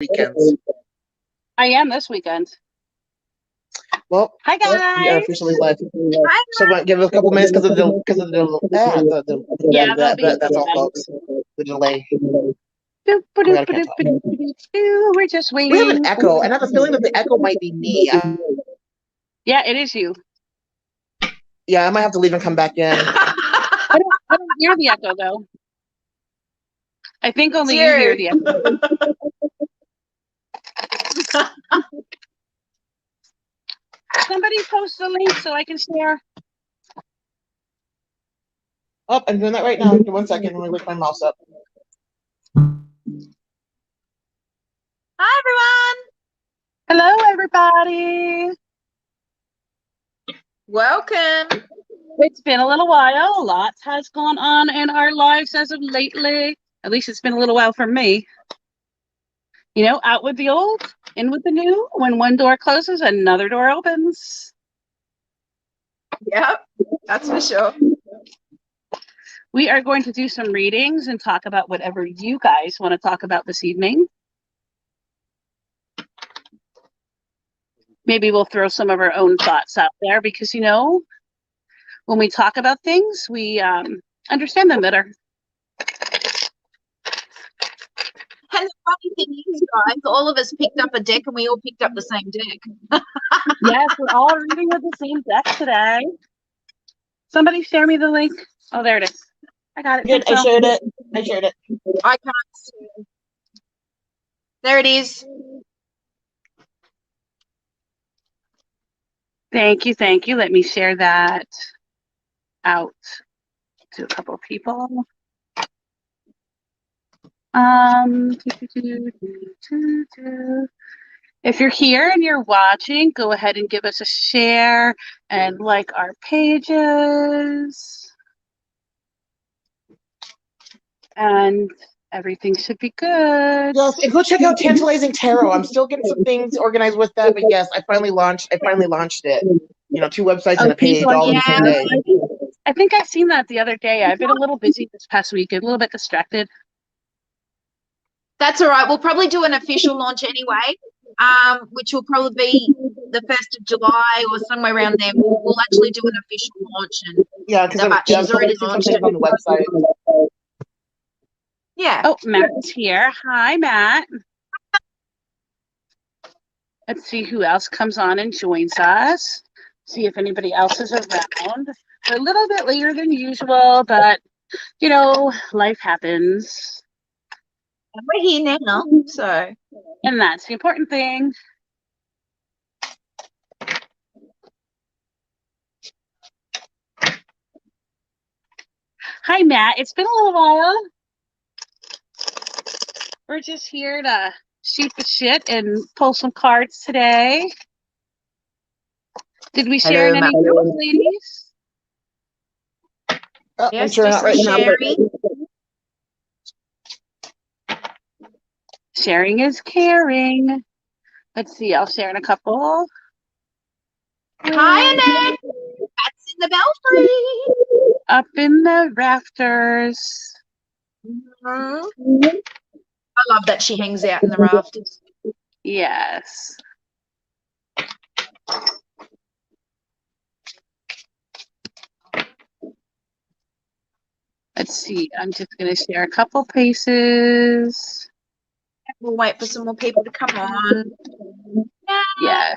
weekends. I am this weekend. Well, hi guys. We are officially live. Hi, So we'll give it a couple minutes because of the Yeah, they'll be that's all, folks. The delay. We're just waiting. We have an echo, and I have a feeling that the echo might be me. Yeah, it is you. Yeah, I might have to leave and come back in. I don't hear the echo though. I think only you hear the echo. Somebody post the link so I can share. Oh, I'm doing that right now. Give 1 second. Let me wake my mouse up. Hi, everyone. Hello, everybody. Welcome. It's been a little while. Lots has gone on in our lives as of lately. At least it's been a little while for me. You know, out with the old, in with the new. When one door closes, another door opens. Yep, that's for sure. We are going to do some readings and talk about whatever you guys want to talk about this evening. Maybe we'll throw some of our own thoughts out there because, you know, when we talk about things, we understand them better. And the funny thing is, guys, all of us picked up a deck and we all picked up the same deck. Yes, we're all reading with the same deck today. Somebody share me the link. Oh, there it is. I got it. Good. I shared it. I can't see. There it is. Thank you. Thank you. Let me share that out to a couple of people. If you're here and you're watching, go ahead and give us a share and like our pages. And everything should be good. Yes, and go check out Tantalizing Tarot. I'm still getting some things organized with that, but yes, I finally launched it. You know, 2 websites and a page all in the same day. I think I've seen that the other day. I've been a little busy this past week, a little bit distracted. That's all right. We'll probably do an official launch anyway, which will probably be the 1st of July or somewhere around there. We'll actually do an official launch. And yeah, because she's already launched it on the website. Yeah. Oh, Matt's here. Hi, Matt. Let's see who else comes on and joins us. See if anybody else is around. We're a little bit later than usual, but, you know, life happens. And we're here now, so. And that's the important thing. Hi, Matt. It's been a little while. We're just here to shoot the shit and pull some cards today. Did we share in any groups, ladies? Yes, just right sharing. Sharing is caring. Let's see. I'll share in a couple. Hi, Annette. That's in the belfry. Up in the rafters. Mm-hmm. I love that she hangs out in the rafters. Yes. Let's see. I'm just going to share a couple pages. We'll wait for some more people to come on. Yeah.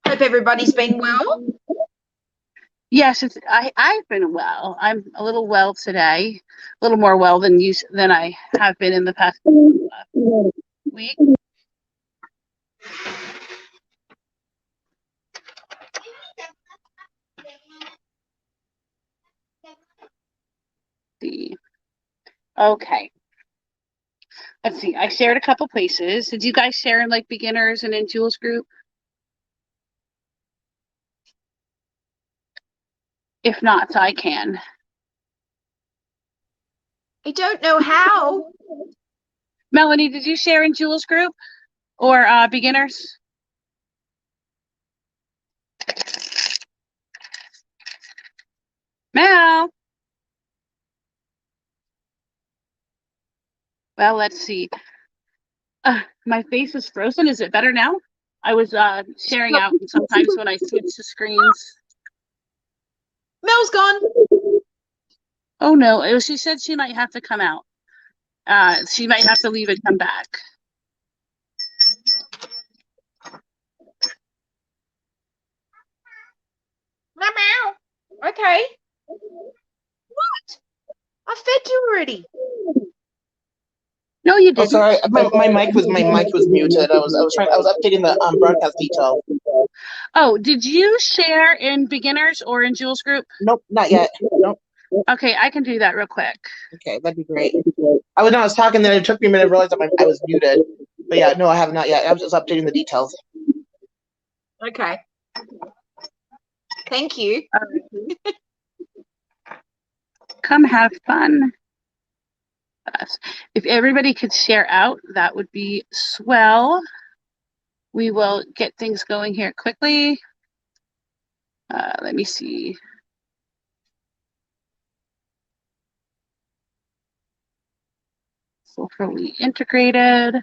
Hope everybody's been well. Yes, I've been well. I'm a little well today, a little more well than I have been in the past week. Okay. Let's see. I shared a couple places. Did you guys share in like beginners and in Jules group? If not, I can. I don't know how. Melanie, did you share in Jules group or beginners? Mel. Well, let's see. My face is frozen. Is it better now? I was sharing out, and sometimes when I switch to screens. Mel's gone. Oh no! She said she might have to come out. She might have to leave and come back. Meow. Okay. What? I fed you already. No, you Oh, didn't. sorry. My mic was muted. I was updating the broadcast details. Oh, did you share in beginners or in Jules group? Nope, not yet. Nope. Okay, I can do that real quick. Okay, that'd be great. I was talking, then it took me a minute to realize that I was muted. But yeah, no, I have not yet. I was just updating the details. Okay. Thank you. Come have fun. If everybody could share out, that would be swell. We will get things going here quickly. Let me see. So fully integrated.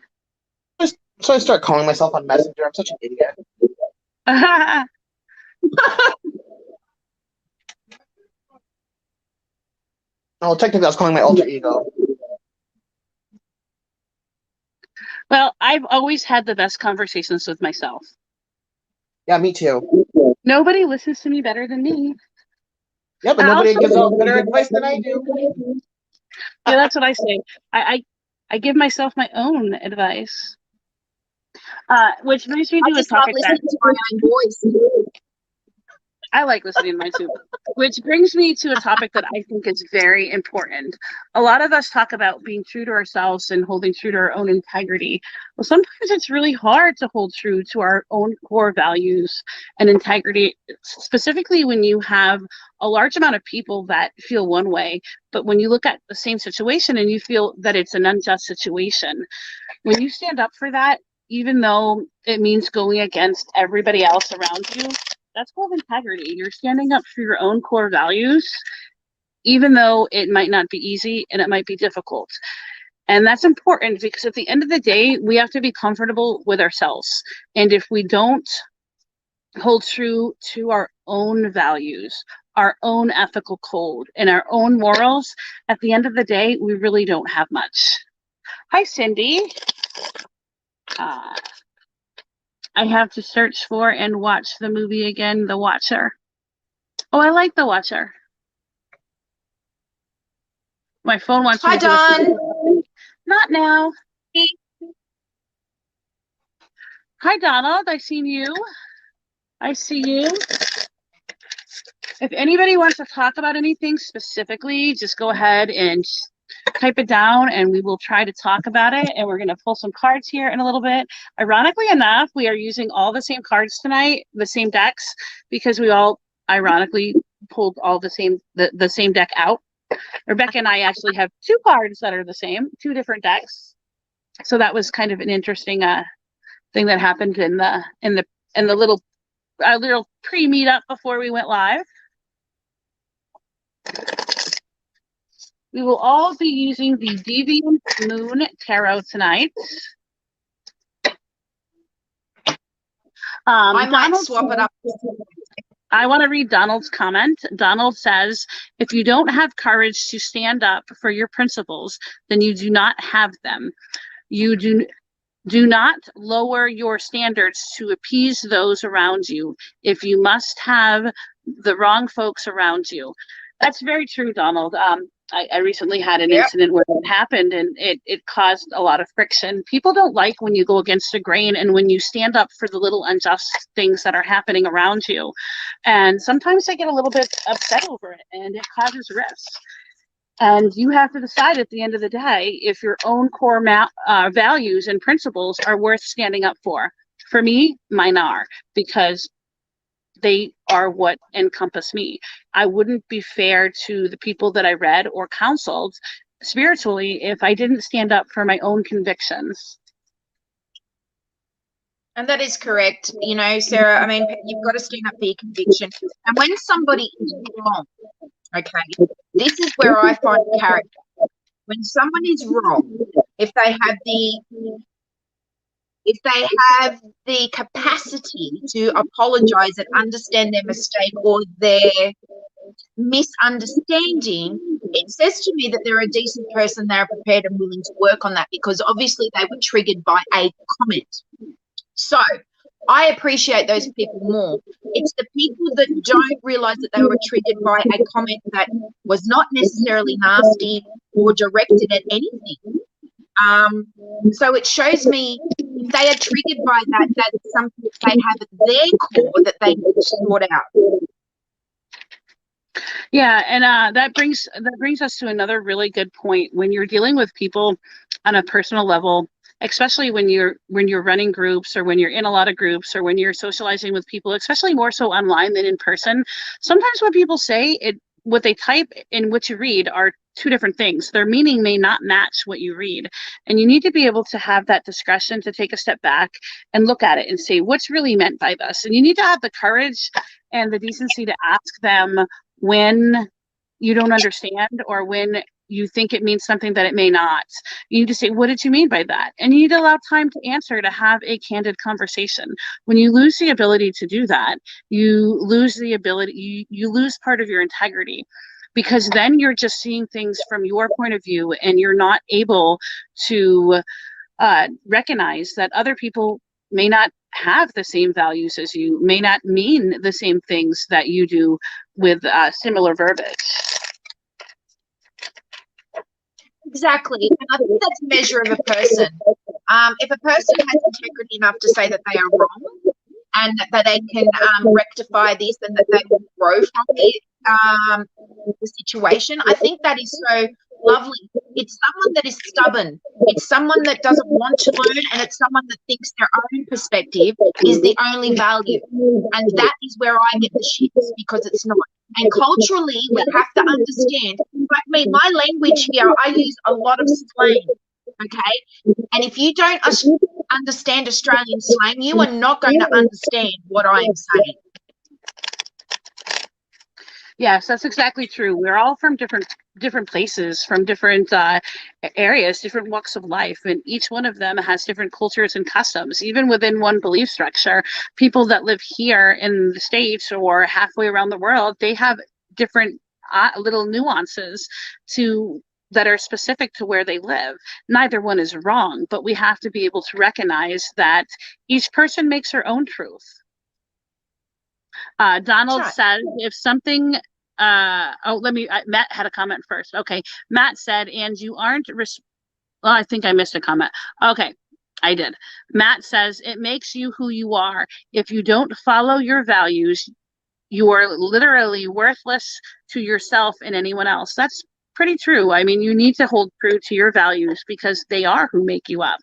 So I start calling myself on Messenger. I'm such an idiot. Oh, technically, I was calling my alter ego. Well, I've always had the best conversations with myself. Yeah, me too. Nobody listens to me better than me. Yeah, but nobody gives out better advice than I do. Yeah, that's what I say. I give myself my own advice. Which brings me to a topic that to my own voice. I like listening to mine too. Which brings me to a topic that I think is very important. A lot of us talk about being true to ourselves and holding true to our own integrity. Well, sometimes it's really hard to hold true to our own core values and integrity, specifically when you have a large amount of people that feel one way, but when you look at the same situation and you feel that it's an unjust situation, when you stand up for that, even though it means going against everybody else around you, that's called integrity. You're standing up for your own core values, even though it might not be easy and it might be difficult. And that's important because at the end of the day, we have to be comfortable with ourselves. And if we don't hold true to our own values, our own ethical code, and our own morals, at the end of the day, we really don't have much. Hi, Cindy. I have to search for and watch the movie again, The Watcher. Oh, I like The Watcher. My phone wants me to do Don. Not now. Hi, Donald. I seen you. I see you. If anybody wants to talk about anything specifically, just go ahead and type it down and we will try to talk about it. And we're going to pull some cards here in a little bit. Ironically enough, we are using all the same cards tonight, the same decks, because we all ironically pulled all the same deck out. Rebecca and I actually have two cards that are the same, two different decks. So that was kind of an interesting thing that happened in the little pre-meetup before we went live. We will all be using the Deviant Moon Tarot tonight. I might swap it up. I want to read Donald's comment. Donald says, if you don't have courage to stand up for your principles, then you do not have them. You do not lower your standards to appease those around you if you must have the wrong folks around you. That's very true, Donald. I recently had an incident where it happened and it caused a lot of friction. People don't like when you go against the grain and when you stand up for the little unjust things that are happening around you. And sometimes they get a little bit upset over it and it causes rifts. And you have to decide at the end of the day if your own core values and principles are worth standing up for. For me, mine are, because they are what encompass me. I wouldn't be fair to the people that I read or counseled spiritually if I didn't stand up for my own convictions. And that is correct. You know, Sarah, I mean, you've got to stand up for your conviction. And when somebody is wrong, okay, this is where I find character. When someone is wrong, if they have the capacity to apologize and understand their mistake or their misunderstanding, it says to me that they're a decent person. They're prepared and willing to work on that, because obviously they were triggered by a comment. So I appreciate those people more. It's the people that don't realize that they were triggered by a comment that was not necessarily nasty or directed at anything. So it shows me if they are triggered by that, that's something that they have at their core that they need to sort out. Yeah, and that brings us to another really good point. When you're dealing with people on a personal level, especially when you're running groups, or when you're in a lot of groups, or when you're socializing with people, especially more so online than in person, sometimes what people say, what they type and what you read are two different things. Their meaning may not match what you read, and you need to be able to have that discretion to take a step back and look at it and say, what's really meant by this? And you need to have the courage and the decency to ask them when you don't understand, or when you think it means something that it may not. You need to say, what did you mean by that? And you need to allow time to answer, to have a candid conversation. When you lose the ability to do that, you lose the ability, you lose part of your integrity, because then you're just seeing things from your point of view, and you're not able to recognize that other people may not have the same values as you, may not mean the same things that you do with similar verbiage. Exactly. And I think that's a measure of a person. If a person has integrity enough to say that they are wrong, and that they can rectify this, and that they will grow from the situation, I think that is so lovely. It's someone that is stubborn. It's someone that doesn't want to learn, and it's someone that thinks their own perspective is the only value. And that is where I get the shits, because it's not. And culturally, we have to understand, like me, my language here, I use a lot of slang, okay? And if you don't understand Australian slang, you are not going to understand what I am saying. Yes, that's exactly true. We're all from different places, from different areas, different walks of life, and each one of them has different cultures and customs. Even within one belief structure, people that live here in the States or halfway around the world, they have different little nuances that are specific to where they live. Neither one is wrong, but we have to be able to recognize that each person makes their own truth. Donald said, if something, Matt had a comment first. Okay. Matt said, and you aren't, well, I think I missed a comment. Okay. I did. Matt says, it makes you who you are. If you don't follow your values, you are literally worthless to yourself and anyone else. That's pretty true. I mean, you need to hold true to your values, because they are who make you up,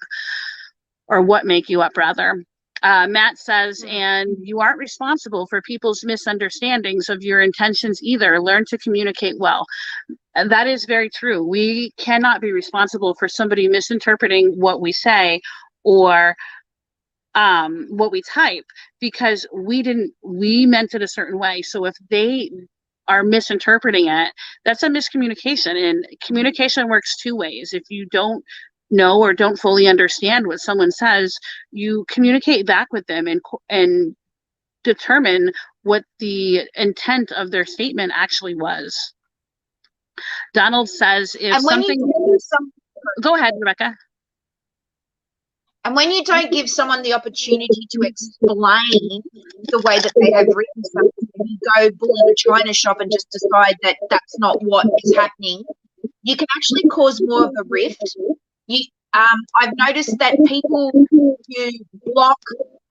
or what make you up, rather. Matt says, and you aren't responsible for people's misunderstandings of your intentions either. Learn to communicate well. And that is very true. We cannot be responsible for somebody misinterpreting what we say, or what we type, because we meant it a certain way. So if they are misinterpreting it, that's a miscommunication. And communication works two ways. If you don't know or don't fully understand what someone says, you communicate back with them and determine what the intent of their statement actually was. Donald says, if something... Go ahead, Rebecca. And when you don't give someone the opportunity to explain the way that they have written something, you go bully the china shop and just decide that that's not what is happening, you can actually cause more of a rift. I've noticed that people who block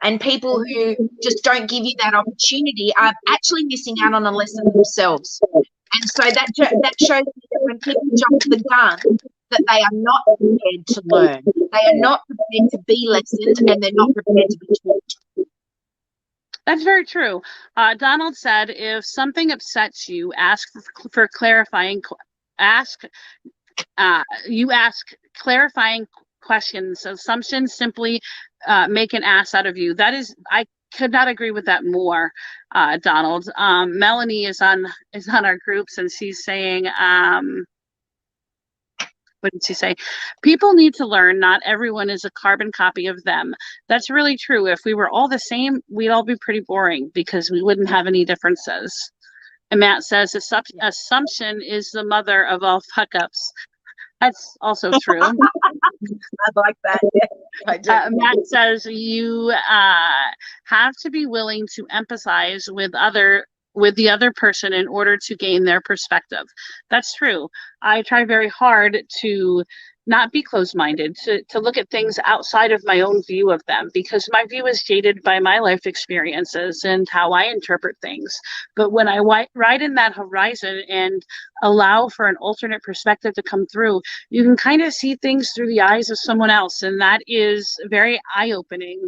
and people who just don't give you that opportunity are actually missing out on a lesson themselves. And so that shows me that when people jump the gun, that they are not prepared to learn. They are not prepared to be lessoned, and they're not prepared to be taught. That's very true. Donald said, if something upsets you, ask for clarifying You ask clarifying questions. Assumptions simply make an ass out of you. That is, I could not agree with that more, Donald. Melanie is on our groups, and she's saying, what did she say? People need to learn not everyone is a carbon copy of them. That's really true. If we were all the same, we'd all be pretty boring because we wouldn't have any differences. And Matt says assumption is the mother of all fuck ups. That's also true. I like that. Yeah, I do. Matt says you have to be willing to empathize with the other person in order to gain their perspective. That's true. I try very hard to not be closed-minded, to look at things outside of my own view of them, because my view is jaded by my life experiences and how I interpret things. But when I ride in that horizon and allow for an alternate perspective to come through, you can kind of see things through the eyes of someone else, and that is very eye-opening.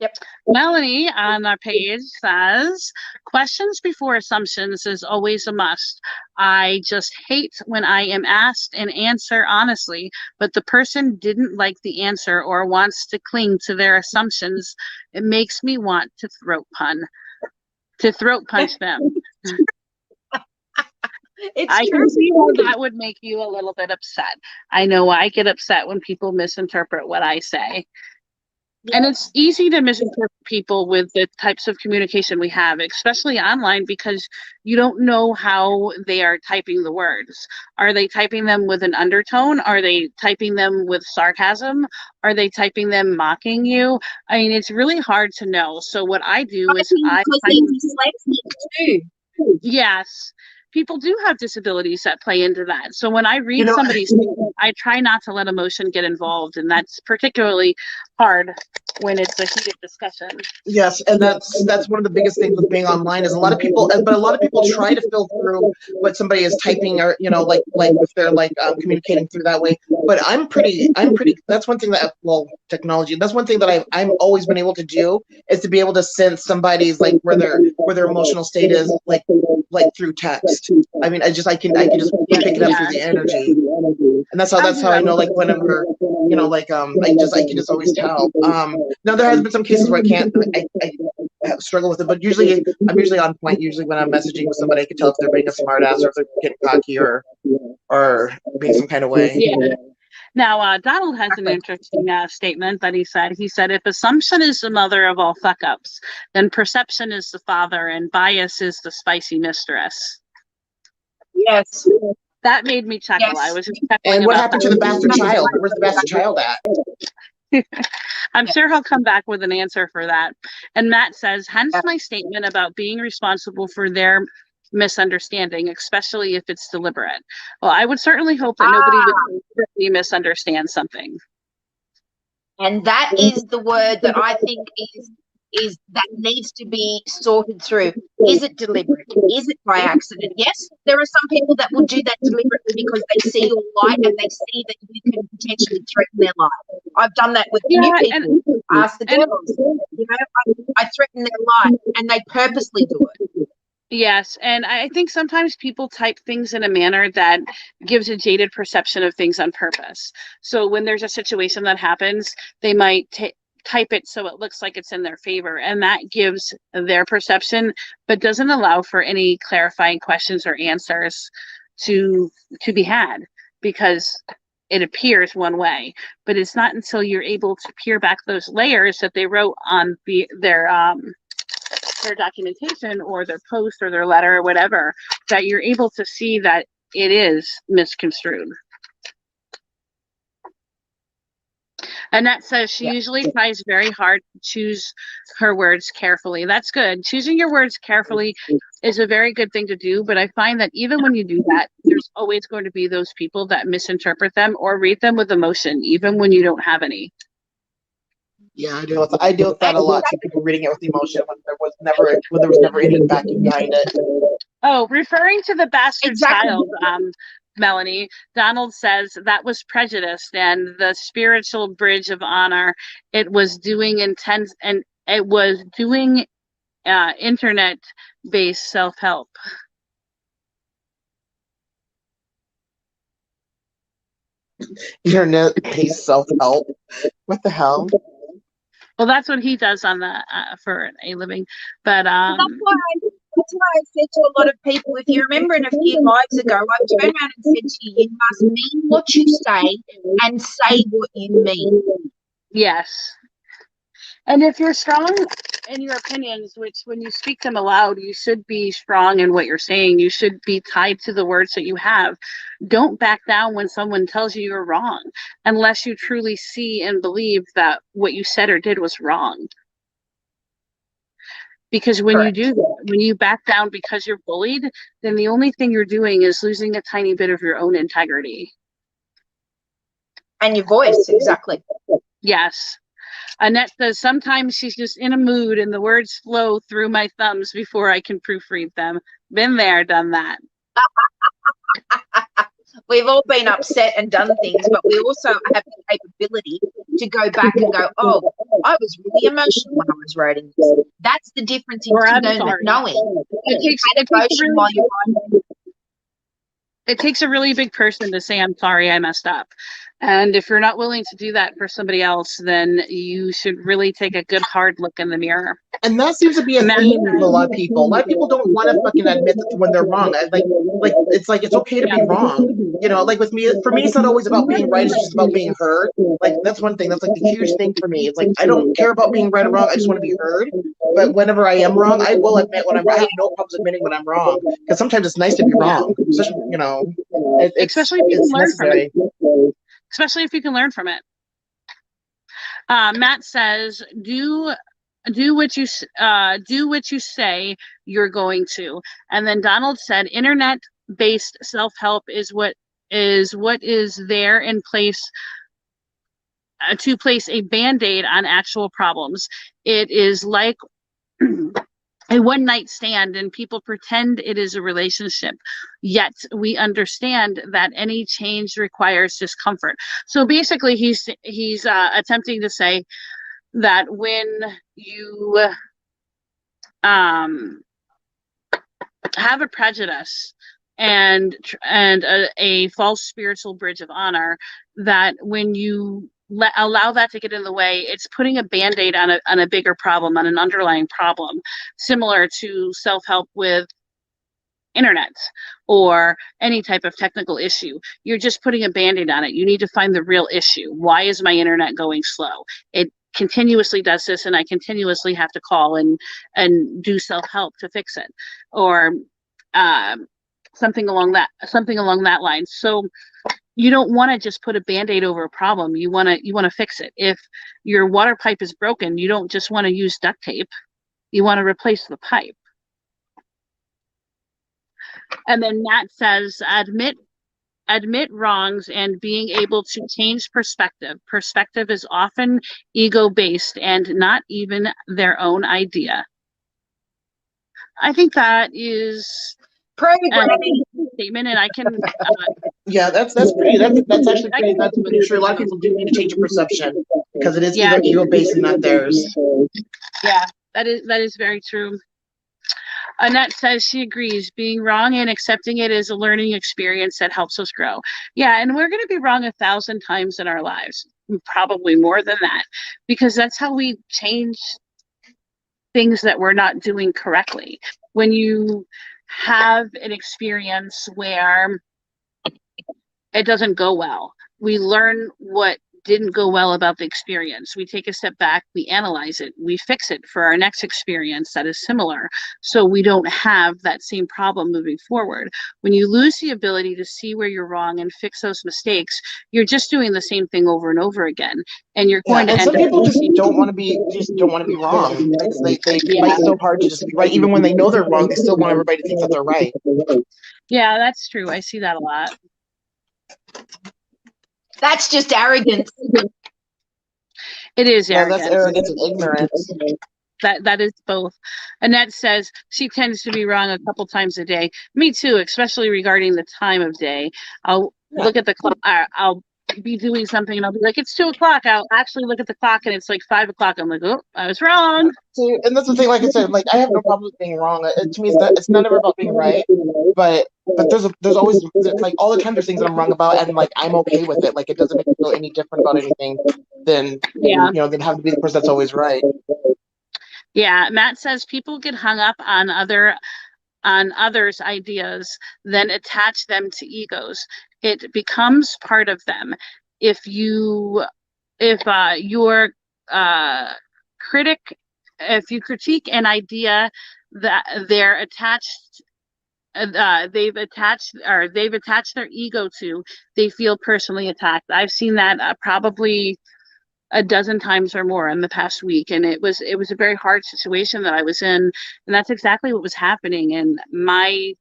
Yep. Melanie on our page says, questions before assumptions is always a must. I just hate when I am asked an answer honestly, but the person didn't like the answer or wants to cling to their assumptions. It makes me want to throat punch them. I can see how that would make you a little bit upset. I know I get upset when people misinterpret what I say. And it's easy to misinterpret people with the types of communication we have, especially online, because you don't know how they are typing the words. Are they typing them with an undertone? Are they typing them with sarcasm? Are they typing them mocking you? I mean, it's really hard to know. So what I do is yes, people do have disabilities that play into that. So when I read somebody's statement, I try not to let emotion get involved, and that's particularly hard when it's a heated discussion. Yes, and that's one of the biggest things with being online is a lot of people try to fill through what somebody is typing, or like if they're communicating through that way. But I'm pretty. That's one thing that technology. That's one thing that I've always been able to do, is to be able to sense somebody's where their emotional state is like through text. I mean, I can just pick it up through the energy, and that's how I know whenever I can just always tell. Now there has been some cases where I struggle with it, but usually I'm on point. Usually when I'm messaging with somebody, I can tell if they're being a smart ass or if they're getting cocky or being some kind of way. Yeah. Now, Donald has an interesting statement that he said. He said, if assumption is the mother of all fuck-ups, then perception is the father and bias is the spicy mistress. Yes. That made me chuckle. Yes. I was just chuckling. And what happened to the bastard child? Where's the bastard child at? I'm sure he'll come back with an answer for that. And Matt says, hence my statement about being responsible for their misunderstanding, especially if it's deliberate. Well, I would certainly hope that nobody would deliberately misunderstand something. And that is the word that I think is that needs to be sorted through. Is it deliberate? Is it by accident? Yes, there are some people that will do that deliberately because they see your light and they see that you can potentially threaten their life. I've done that with new people. Ask the girls. I threaten their life, and they purposely do it. Yes, and I think sometimes people type things in a manner that gives a jaded perception of things on purpose. So when there's a situation that happens, they might type it so it looks like it's in their favor, and that gives their perception, but doesn't allow for any clarifying questions or answers to be had, because it appears one way. But it's not until you're able to peel back those layers that they wrote on their documentation or their post or their letter or whatever, that you're able to see that it is misconstrued. Annette says she usually tries very hard to choose her words carefully. That's good. Choosing your words carefully is a very good thing to do, but I find that even when you do that, there's always going to be those people that misinterpret them or read them with emotion, even when you don't have any. Yeah, I deal with that a lot. People reading it with emotion when there was never any backing behind it. Oh, referring to the bastard child, Melanie, Donald says that was prejudiced and the spiritual bridge of honor. It was doing internet-based self-help. Internet-based self-help. What the hell? Well, that's what he does on the for a living. But That's why I said to a lot of people, if you remember in a few lives ago, I turned around and said to you, you must mean what you say and say what you mean. yes. And if you're strong in your opinions, which when you speak them aloud, you should be strong in what you're saying. You should be tied to the words that you have. Don't back down when someone tells you you're wrong, unless you truly see and believe that what you said or did was wrong. Because when Correct. you do that, when you back down because you're bullied, then the only thing you're doing is losing a tiny bit of your own integrity. And your voice, exactly. Yes. Annette says, sometimes she's just in a mood and the words flow through my thumbs before I can proofread them. Been there, done that. We've all been upset and done things, but we also have the capability to go back and go, oh, I was really emotional when I was writing this. That's the difference in knowing. It takes a really big person to say, I'm sorry, I messed up. And if you're not willing to do that for somebody else, then you should really take a good hard look in the mirror. And that seems to be a theme with a lot of people. A lot of people don't want to fucking admit that when they're wrong. Like it's okay to be wrong. You know, like with me, for me, it's not always about being right. It's just about being heard. Like that's one thing. That's like the huge thing for me. It's like I don't care about being right or wrong. I just want to be heard. But whenever I am wrong, I will admit when I'm wrong. I have no problems admitting when I'm wrong because sometimes it's nice to be wrong. Especially, you know, especially if you can learn from it. Especially if you can learn from it. Matt says, do what you say you're going to. And then Donald said, internet-based self-help is what is there in place to place a band-aid on actual problems. It is like a one-night stand, and people pretend it is a relationship, yet we understand that any change requires discomfort. So basically he's attempting to say that when you have a prejudice and a false spiritual bridge of honor, that when you allow that to get in the way, it's putting a band-aid on a bigger problem, on an underlying problem, similar to self-help with internet or any type of technical issue. You're just putting a band-aid on it. You need to find the real issue. Why is my internet going slow? It continuously does this, and I continuously have to call and do self-help to fix it, or something along that line. So you don't want to just put a band-aid over a problem. You want to fix it. If your water pipe is broken, you don't just want to use duct tape. You want to replace the pipe. And then Nat says, admit wrongs and being able to change perspective. Perspective is often ego-based and not even their own idea. I think that is programming statement, and I can yeah, that's actually pretty. That's true. A lot of people do need to change your perception because it is either ego-based and not theirs. Yeah, that is very true. Annette says she agrees. Being wrong and accepting it is a learning experience that helps us grow. Yeah, and we're going to be wrong 1,000 times in our lives, probably more than that, because that's how we change things that we're not doing correctly. When you have an experience where it doesn't go well, we learn what didn't go well about the experience. We take a step back, we analyze it, we fix it for our next experience that is similar, so we don't have that same problem moving forward. When you lose the ability to see where you're wrong and fix those mistakes, you're just doing the same thing over and over again, and you're going to end up. Some people just don't want to be wrong. They fight so hard to just be right, even when they know they're wrong. They still want everybody to think that they're right. Yeah, that's true. I see that a lot. That's just arrogance. It is arrogance. That's arrogance and ignorance. That is both. Annette says she tends to be wrong a couple times a day. Me too, especially regarding the time of day. I'll look at the clock. I'll be doing something and I'll be like, it's 2 o'clock. I'll actually look at the clock and it's like 5 o'clock. I'm like, oh, I was wrong. See, and that's the thing. Like I said, like I have no problem with being wrong. To me, it's not ever about being right, but there's always like all the time there's things that I'm wrong about, and like I'm okay with it. Like it doesn't make me feel any different about anything than than having to be the person that's always right. Yeah, Matt says people get hung up on others' ideas, then attach them to egos. It becomes part of them. If your critic, if you critique an idea that they've attached their ego to, they feel personally attacked. I've seen that probably a dozen times or more in the past week, and it was a very hard situation that I was in, and that's exactly what was happening. And my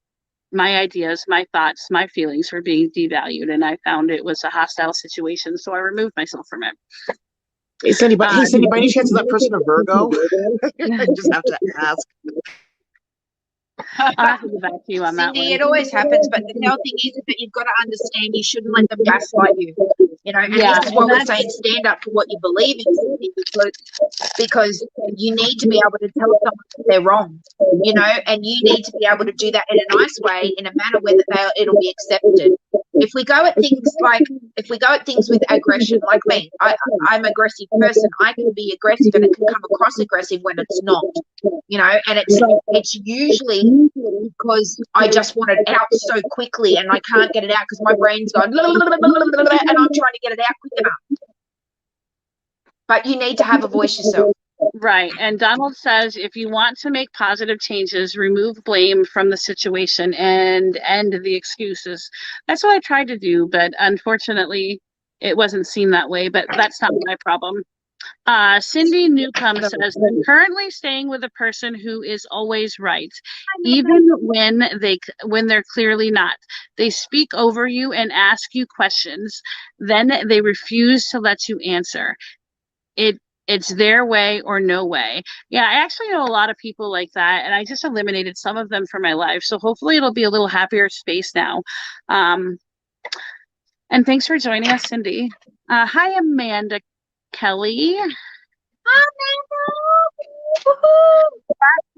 ideas, my thoughts, my feelings were being devalued, and I found it was a hostile situation, so I removed myself from it. Hey Cindy, by any chance is that person a Virgo? I just have to ask. I'll have to get back to you on that Cindy, one. it always happens, but the whole thing is that you've got to understand you shouldn't let them gaslight you. And this is why we're saying stand up for what you believe in, Cindy, because you need to be able to tell someone that they're wrong, and you need to be able to do that in a nice way, in a manner where it'll be accepted. If we go at things with aggression, like me, I'm an aggressive person. I can be aggressive, and it can come across aggressive when it's not, and it's usually because I just want it out so quickly, and I can't get it out because my brain's going, and I'm trying to get it out quick enough. But you need to have a voice yourself. Right. And Donald says, if you want to make positive changes, remove blame from the situation and end the excuses. That's what I tried to do, but unfortunately, it wasn't seen that way. But that's not my problem. Cindy Newcomb says, I'm currently staying with a person who is always right, even when they're clearly not. They speak over you and ask you questions, then they refuse to let you answer. It's their way or no way. Yeah, I actually know a lot of people like that, and I just eliminated some of them from my life. So hopefully it'll be a little happier space now. And thanks for joining us, Cindy. Hi, Amanda Kelly. Hi, Amanda.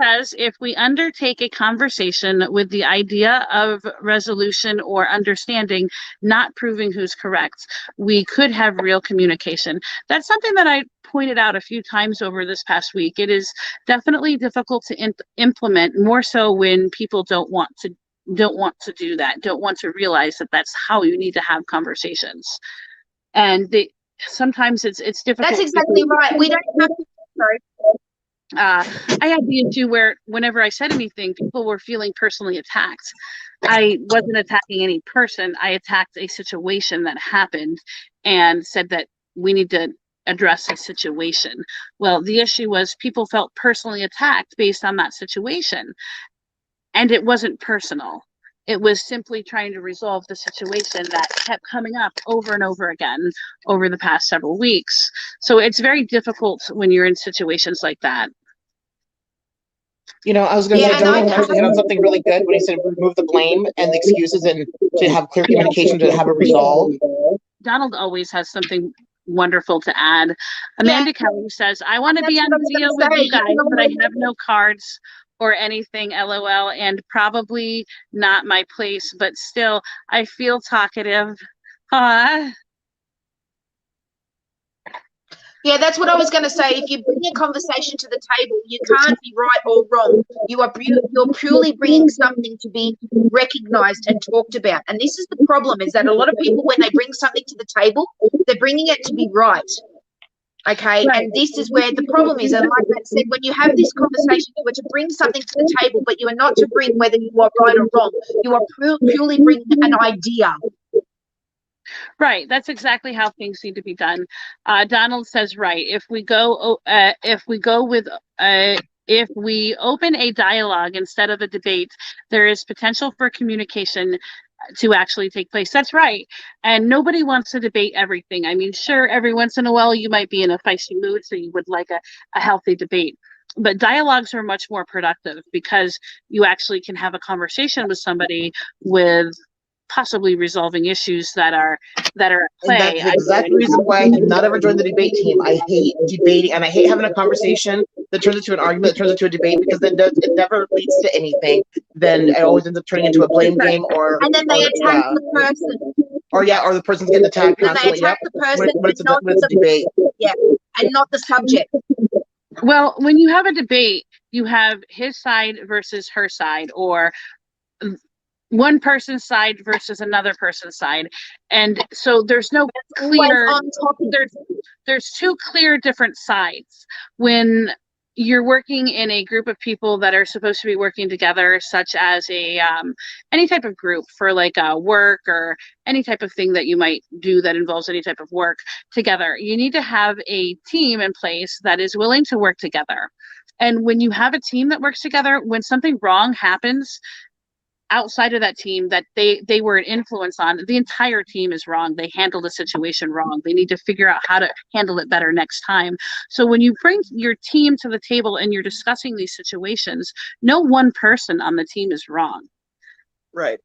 Says, if we undertake a conversation with the idea of resolution or understanding, not proving who's correct, we could have real communication. That's something that I pointed out a few times over this past week. It is definitely difficult to implement, more so when people don't want to do that, don't want to realize that that's how you need to have conversations. And sometimes it's difficult. That's exactly right. We don't have to. Sorry. I had the issue where whenever I said anything, people were feeling personally attacked. I wasn't attacking any person. I attacked a situation that happened and said that we need to address the situation. Well, the issue was people felt personally attacked based on that situation. And it wasn't personal. It was simply trying to resolve the situation that kept coming up over and over again over the past several weeks. So it's very difficult when you're in situations like that. I was going to say, Donald actually hit on something really good when he said remove the blame and the excuses and to have clear communication, to have a resolve. Donald always has something wonderful to add. Amanda Kelly says, I want to be on the deal with you guys, but I have no cards or anything, LOL, and probably not my place, but still, I feel talkative. Yeah, that's what I was going to say. If you bring a conversation to the table, you can't be right or wrong. You're purely bringing something to be recognized and talked about. And this is the problem, is that a lot of people, when they bring something to the table, they're bringing it to be right. Okay, right. And this is where the problem is. And like I said, when you have this conversation, you are to bring something to the table, but you are not to bring whether you are right or wrong. You are purely bringing an idea. Right, that's exactly how things need to be done. Donald says, right, if we open a dialogue instead of a debate, there is potential for communication to actually take place. That's right. And nobody wants to debate everything. I mean, sure, every once in a while you might be in a feisty mood, so you would like a healthy debate. But dialogues are much more productive because you actually can have a conversation with somebody with possibly resolving issues that are at And play. that's the exact reason why I did not ever join the debate team. I hate debating, and I hate having a conversation that turns into an argument, that turns into a debate, because then it never leads to anything. Then it always ends up turning into a blame game, and then they attack the person. Or the person's getting attacked Then they constantly. attack the person, when it's not a debate. Yeah, and not the subject. Well, when you have a debate, you have his side versus her side, or one person's side versus another person's side, and so there's no clear. There's two clear different sides when you're working in a group of people that are supposed to be working together, such as a any type of group for like work or any type of thing that you might do that involves any type of work together. You need to have a team in place that is willing to work together. And when you have a team that works together, when something wrong happens outside of that team that they were an influence on, the entire team is wrong. They handled the situation wrong. They need to figure out how to handle it better next time. So when you bring your team to the table and you're discussing these situations, no one person on the team is wrong. Right.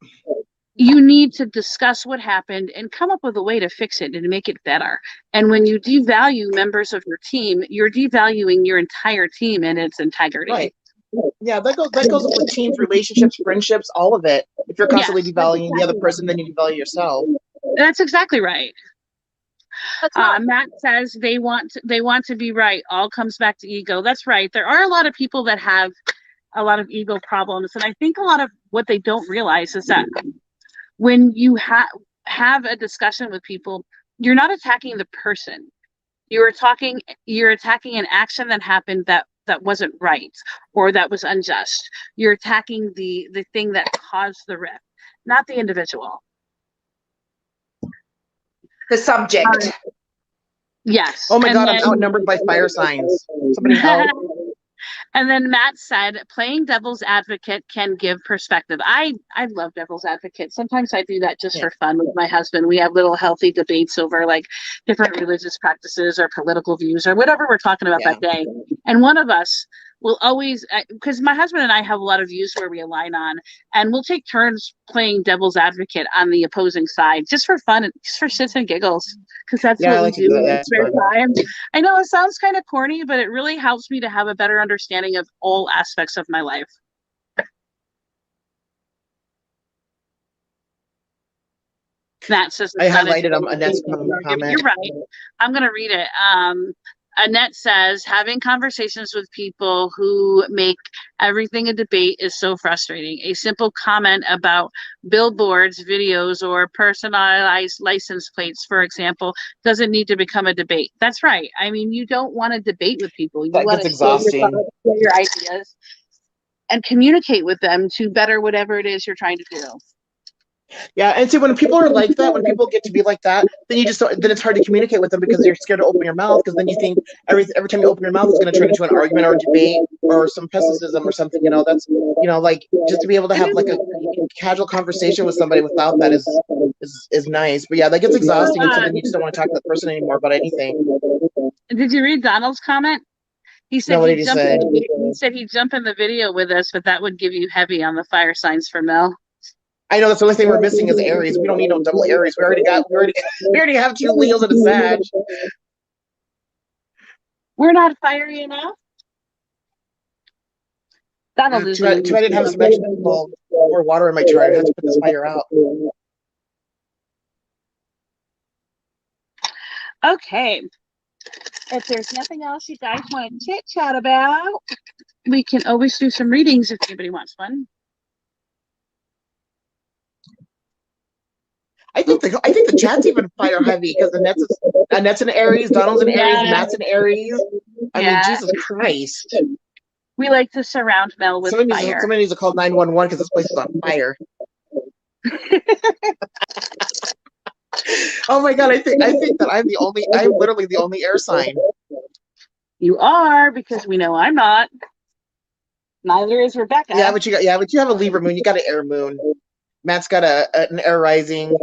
You need to discuss what happened and come up with a way to fix it and to make it better. And when you devalue members of your team, you're devaluing your entire team and its integrity. Right. Yeah, that goes with teams, relationships, friendships, all of it. If you're constantly devaluing the other person, then you devalue yourself. That's exactly right. Matt says they want to be right. All comes back to ego. That's right. There are a lot of people that have a lot of ego problems, and I think a lot of what they don't realize is that when you have a discussion with people, you're not attacking the person. You're attacking an action that happened that wasn't right or that was unjust. You're attacking the thing that caused the rift, not the individual. The subject. Yes. Oh my God, I'm outnumbered by fire signs. Somebody help. And then Matt said, playing devil's advocate can give perspective. I love devil's advocate. Sometimes I do that just for fun with my husband. We have little healthy debates over like different religious practices or political views or whatever we're talking about that day. And one of us will always, because my husband and I have a lot of views where we align on, and we'll take turns playing devil's advocate on the opposing side just for fun, just for shits and giggles, because that's what we do in the spare time. I know it sounds kind of corny, but it really helps me to have a better understanding of all aspects of my life. Matt says I highlighted Annette's comment. You're right. I'm going to read it. Annette says, having conversations with people who make everything a debate is so frustrating. A simple comment about billboards, videos, or personalized license plates, for example, doesn't need to become a debate. That's right. I mean, you don't want to debate with people. You want to share your ideas and communicate with them to better whatever it is you're trying to do. Yeah, and see, when people are like that, when people get to be like that, then then it's hard to communicate with them because you're scared to open your mouth, because then you think every time you open your mouth, it's going to turn into an argument or a debate or some pessimism or something. That's like, just to be able to have like a casual conversation with somebody without that is nice. But yeah, that gets exhausting, and so then you just don't want to talk to that person anymore about anything. Did you read Donald's comment? He said he said he'd jump in the video with us, but that would give you heavy on the fire signs for Mel. I know that's the only thing we're missing is Aries. We don't need no double Aries. We already have 2 Leos and a Sag. We're not fiery enough. Donald is too bad I didn't have some extra more water in my chart. I have to put this fire out. Okay. If there's nothing else you guys want to chit chat about, we can always do some readings if anybody wants one. I think the chat's even fire heavy because Annette's an Aries, Donald's an Aries, Matt's an Aries. I mean, Jesus Christ. We like to surround Mel with fire. Somebody needs to call 911 because this place is on fire. Oh my God, I think that I'm literally the only air sign. You are, because we know I'm not. Neither is Rebecca. Yeah, but you have a Libra moon. You got an air moon. Matt's got an air rising,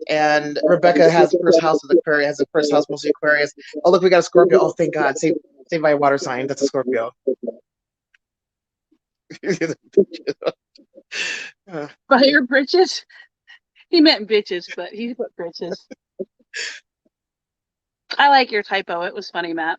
and Rebecca has the first house of Aquarius, has the first house mostly Aquarius. Oh, look, we got a Scorpio. Oh, thank God. Saved by a water sign. That's a Scorpio. Fire bridges? He meant bitches, but he put bitches. I like your typo. It was funny, Matt.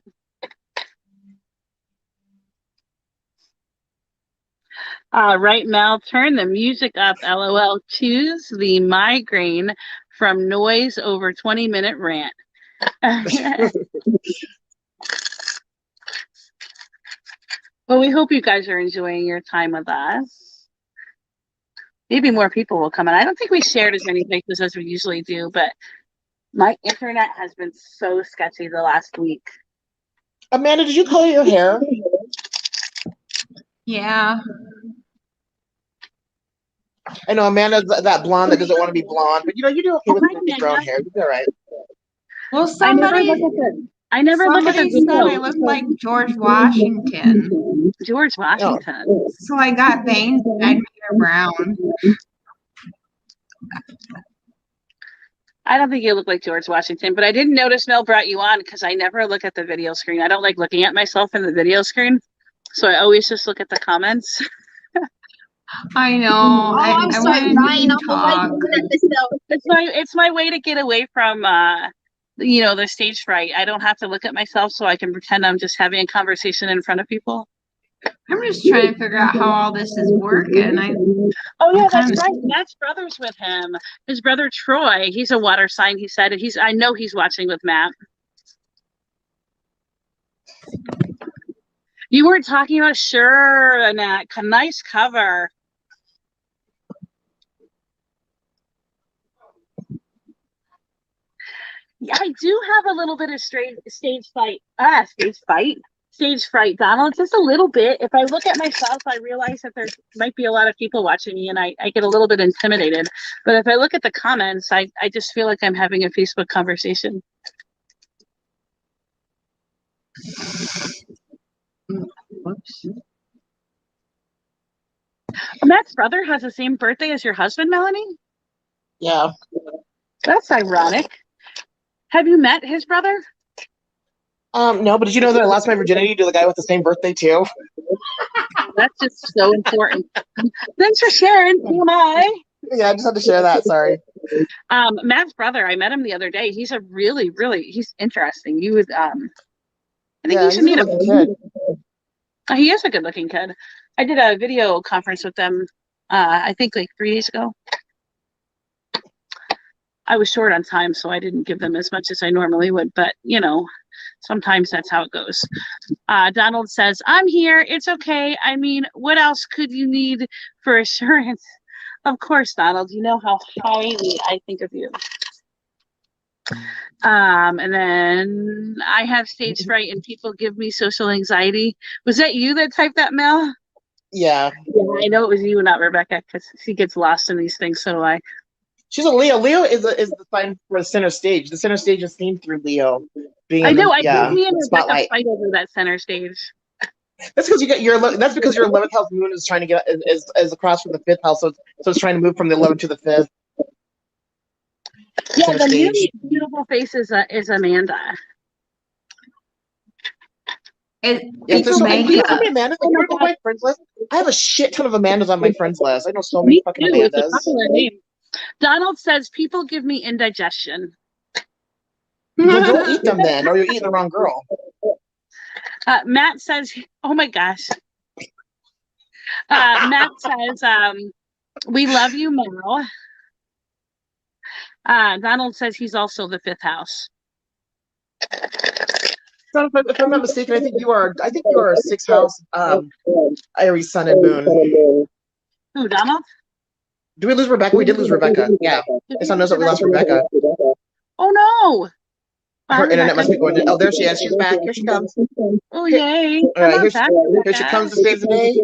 Right, Mel, turn the music up, LOL. Choose the migraine from noise over 20-minute rant. Well, we hope you guys are enjoying your time with us. Maybe more people will come in. I don't think we shared as many places as we usually do, but my internet has been so sketchy the last week. Amanda, did you color your hair? Yeah. I know Amanda's that blonde that doesn't want to be blonde, but you know, you do okay with brown hair. You do all right. Well, I never somebody look at the said I video. look like George Washington. George Washington. So I got bangs and dyed my hair brown. I don't think you look like George Washington, but I didn't notice Mel brought you on because I never look at the video screen. I don't like looking at myself in the video screen, so I always just look at the comments. I know. Oh, I'm so Ryan. It's my way to get away from the stage fright. I don't have to look at myself, so I can pretend I'm just having a conversation in front of people. I'm just trying to figure out how all this is working. That's right. Matt's brother's with him. His brother Troy. He's a water sign. He said I know he's watching with Matt. You weren't talking about Annette. Nice cover. Yeah, I do have a little bit of stage fright, Donald, just a little bit. If I look at myself, I realize that there might be a lot of people watching me, and I get a little bit intimidated. But if I look at the comments, I just feel like I'm having a Facebook conversation. Whoops. Matt's brother has the same birthday as your husband, Melanie? Yeah. That's ironic. Have you met his brother? No, but did you know that I lost my virginity to the guy with the same birthday too? That's just so important. Thanks for sharing, TMI. Yeah, I just had to share that. Sorry. Matt's brother, I met him the other day. He's he's interesting. You would I think you should meet him. Kid. He is a good looking kid. I did a video conference with them I think like 3 days ago. I was short on time, so I didn't give them as much as I normally would, but sometimes that's how it goes. Donald says, I'm here. It's okay. I mean, what else could you need for assurance? Of course, Donald, you know how highly I think of you. And then I have stage fright and people give me social anxiety. Was that you that typed that, Mel? Yeah. I know it was you, not Rebecca, because she gets lost in these things, so do I. She's a Leo. Leo is the sign for the center stage. The center stage is seen through Leo. I know. I think me and Rebecca fight over that center stage. That's because that's because your 11th house moon is trying to get is across from the 5th house, so it's trying to move from the 11th to the 5th. Yeah, the really beautiful face is Amanda. So many Amandas. Like, you know my friends list? I have a shit ton of Amandas on my friends list. I know so many fucking Amandas. It's a popular name. Donald says people give me indigestion. Well, don't eat them then, or you're eating the wrong girl. Matt says, oh my gosh. Matt says, we love you, Mel. Donald says he's also the 5th house. So if I'm not mistaken, I think you are a 6th house Aries sun and moon. Who, Donald? Did we lose Rebecca? We did lose Rebecca. Yeah. It's on us that we lost Rebecca. Oh no. Her internet must be going to. Oh, there she is. She's back. Here she comes. Oh yay. All right, here she comes to save the day.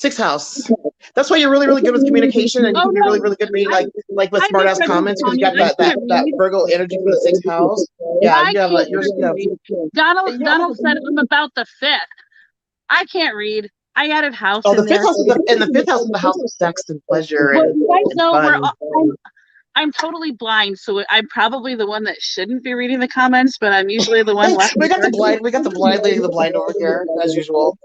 6th house. That's why you're really, really good with communication, and you can be really, really good at like with smart ass comments because you got that Virgo energy from the 6th house. Yeah, you have Donald said I'm about the 5th. I can't read. I added house. Oh, the 5th house the 5th house is the house of sex and pleasure and fun. I'm totally blind, so I'm probably the one that shouldn't be reading the comments, but I'm usually the one left. We got the blind lady, the blind over here, as usual.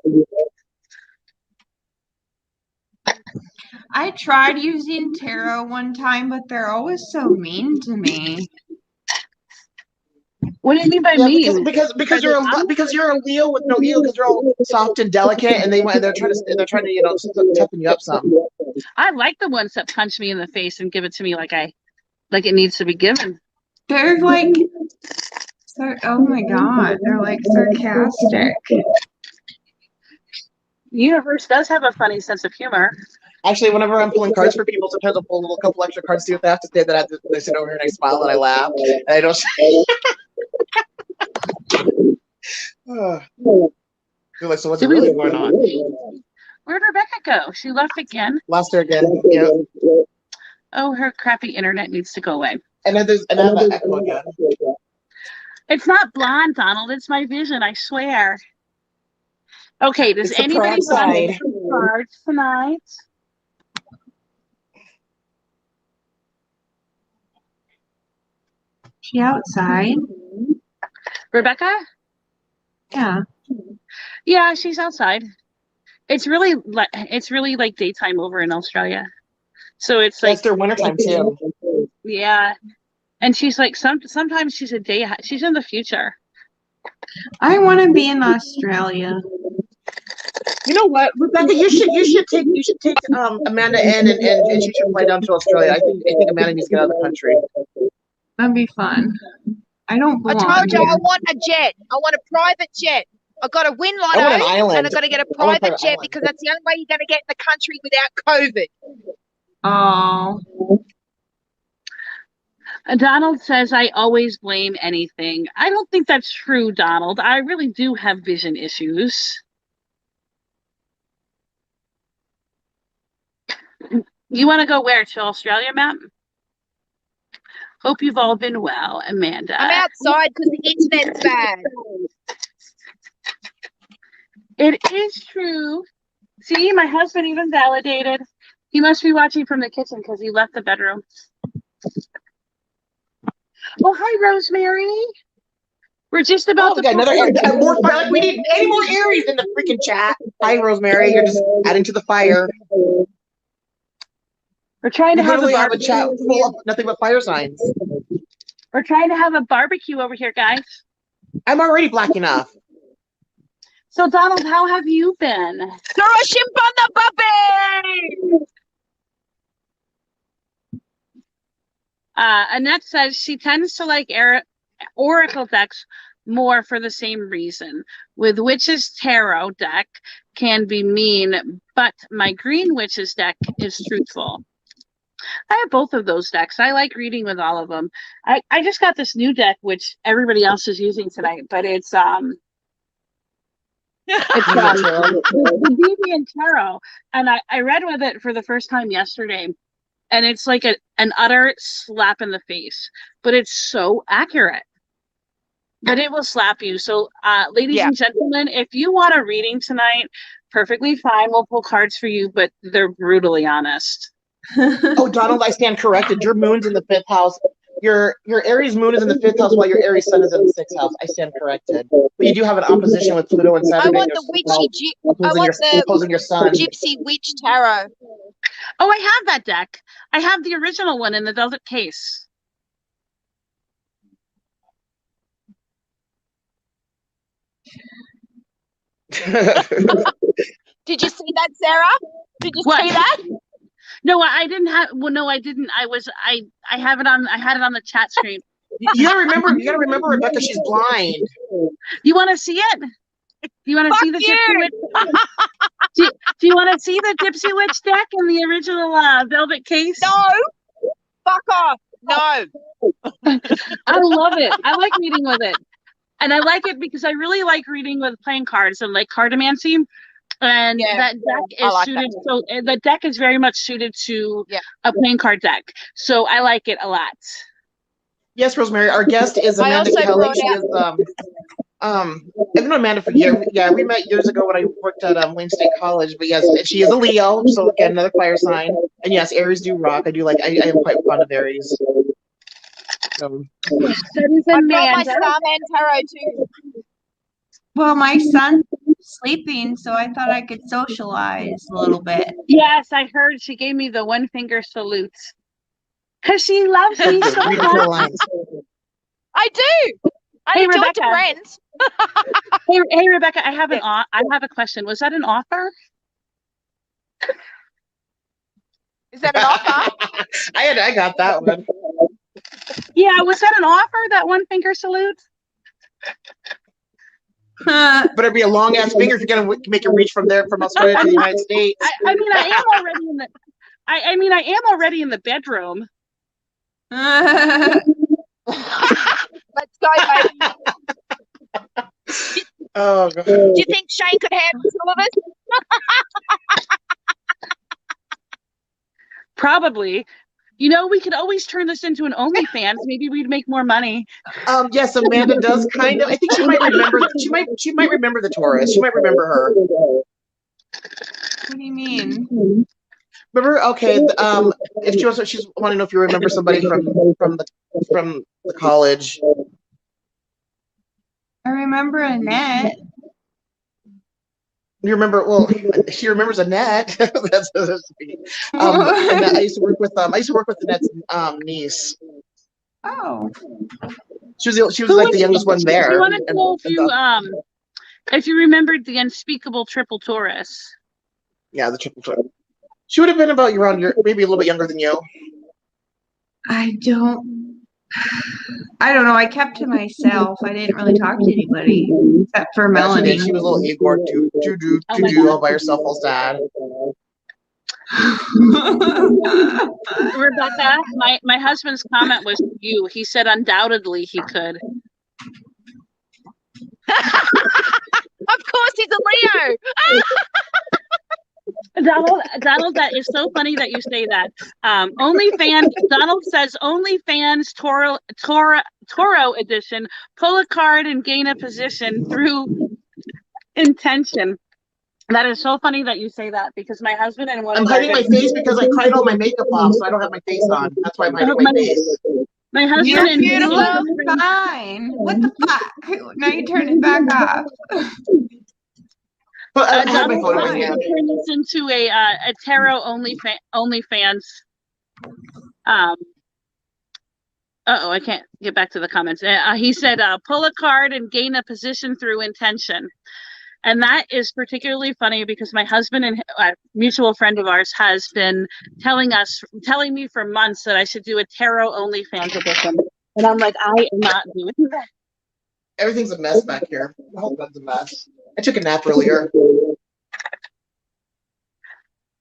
I tried using tarot one time, but they're always so mean to me. What do you mean by Yeah, mean? because you're a Leo with no ego, because they're all soft and delicate, and they're trying to toughen you up some. I like the ones that punch me in the face and give it to me like it needs to be given. They're like, oh my God, they're like sarcastic. The universe does have a funny sense of humor. Actually, whenever I'm pulling cards for people, sometimes I'll pull a couple extra cards, see what they have to say. That they sit over here and I smile and I laugh, and I don't. You're like, so what's really going on? Where'd Rebecca go? She left again. Lost her again. Yeah. Oh, her crappy internet needs to go away. And then I have an echo again. It's not blonde, Donald. It's my vision. I swear. Okay. Does anybody want some cards tonight? She outside? Rebecca? Yeah. Yeah, she's outside. It's really like daytime over in Australia. So it's like it's their wintertime too. Yeah. And she's like sometimes she's she's in the future. I want to be in Australia. You know what, Rebecca? You should take Amanda in and she should fly down to Australia. I think Amanda needs to get out of the country. That'd be fun. I don't belong I told you here. I want a jet. I want a private jet. I got to win lotto, I want an island. and I got to get a private jet because that's the only way you're going to get in the country without COVID. Oh. Donald says, I always blame anything. I don't think that's true, Donald. I really do have vision issues. You want to go where? To Australia, Matt? Hope you've all been well, Amanda. I'm outside because the internet's bad. It is true. See, my husband even validated. He must be watching from the kitchen because he left the bedroom. Oh, hi, Rosemary. We're just about to another more fire. Like we need any more Aries in the freaking chat. Hi, Rosemary. You're just adding to the fire. We're trying to have a chat full of nothing but fire signs. We're trying to have a barbecue over here, guys. I'm already black enough. So, Donald, how have you been? Annette says she tends to like oracle decks more for the same reason. With Witch's Tarot deck can be mean, but my Green Witches deck is truthful. I have both of those decks. I like reading with all of them. I just got this new deck, which everybody else is using tonight, but it's the Deviant Tarot, and I read with it for the first time yesterday, and it's like an utter slap in the face, but it's so accurate. But it will slap you. So, ladies and gentlemen, if you want a reading tonight, perfectly fine. We'll pull cards for you, but they're brutally honest. Oh, Donald, I stand corrected. Your moon's in the 5th house. Your Aries moon is in the 5th house, while your Aries sun is in the 6th house. I stand corrected. But you do have an opposition with Pluto and Saturn. I want the opposing your sun. Gypsy Witch Tarot. Oh, I have that deck. I have the original one in the velvet case. Did you see that, Sarah? Did you see that? No, I didn't have. Well, no, I didn't. I have it on. I had it on the chat screen. You gotta remember, Rebecca. She's blind. You want to see it? You want to see the Gypsy Witch? Do you want to see the Gypsy Witch deck in the original velvet case? No. Fuck off. No. I love it. I like reading with it, and I like it because I really like reading with playing cards and like cartomancy. And that deck is suited. So the deck is very much suited to a playing card deck. So I like it a lot. Yes, Rosemary. Our guest is Amanda Kelly. She is I've known Amanda for years. Yeah, we met years ago when I worked at Wayne State College. But yes, she is a Leo, so again another fire sign. And yes, Aries do rock. I do like. I am quite fond of Aries. So. That is Amanda. I brought my Starman Tarot too. Well, my son sleeping, so I thought I could socialize a little bit. Yes, I heard she gave me the one finger salute. Because she loves me so Read much. the lines. I do. I Hey, enjoyed Rebecca. the friends. Hey, Rebecca, I have a question. Was that an offer? Is that an offer? I got that one. Yeah, was that an offer, that one finger salute? Huh. But it'd be a long ass finger if you're gonna make it reach from Australia to the United States. I mean, I am already in the. I mean, I am already in the bedroom. Let's go, baby. Oh god. Do you think Shane could handle all of us? Probably. You know, we could always turn this into an OnlyFans. Maybe we'd make more money. Yes, Amanda does kind of. I think she might remember. She might remember the Taurus. She might remember her. What do you mean? Remember? Okay. If she was, she's want to know if you remember somebody from the college. I remember Annette. You remember? Well, she remembers Annette. That's sweet. Annette, I used to work with Annette's niece. Oh. She was like the youngest one there. You want to know if you remembered the unspeakable triple Taurus? Yeah, the triple Taurus. She would have been about maybe a little bit younger than you. I don't know. I kept to myself. I didn't really talk to anybody except for Melanie. She was a little Igor, all by herself, all sad. Rebecca, my husband's comment was you. He said undoubtedly he could. Of course, he's a Leo. Donald, that is so funny that you say that. Donald says OnlyFans Toro edition. Pull a card and gain a position through intention. That is so funny that you say that because my husband and one I'm of hiding my face because I cried all my makeup off, so I don't have my face on. That's why I'm hiding my face. My husband You're and beautiful. Fine. What the fuck? Now you turn it back off. But I have my Donald phone in my wants to hand. turn this into a tarot OnlyFans. I can't get back to the comments. He said, pull a card and gain a position through intention. And that is particularly funny because my husband and a mutual friend of ours has been telling me for months that I should do a tarot OnlyFans edition. And I'm like, I am not doing that. Everything's a mess back here. The whole bed's a mess. I took a nap earlier.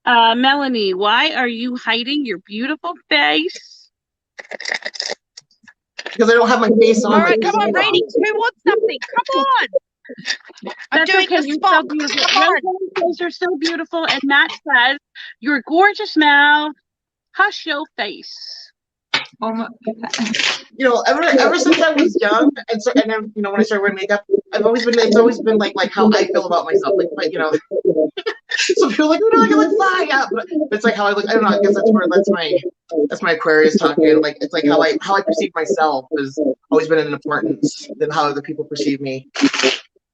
Melanie, why are you hiding your beautiful face? Because I don't have my face on. All right, come on, ratings. Who wants something? Come on. I'm doing okay. the spot. Come on. Rose says you're so beautiful, and Matt says you're gorgeous now. Hush your face. Oh my God. Ever since I was young, and then when I started wearing makeup, it's always been like how I feel about myself. Like so people are like, oh no, you look fine. Yeah, but it's like how I look. I don't know. I guess that's my Aquarius talking. Like it's like how I perceive myself has always been an importance than how other people perceive me.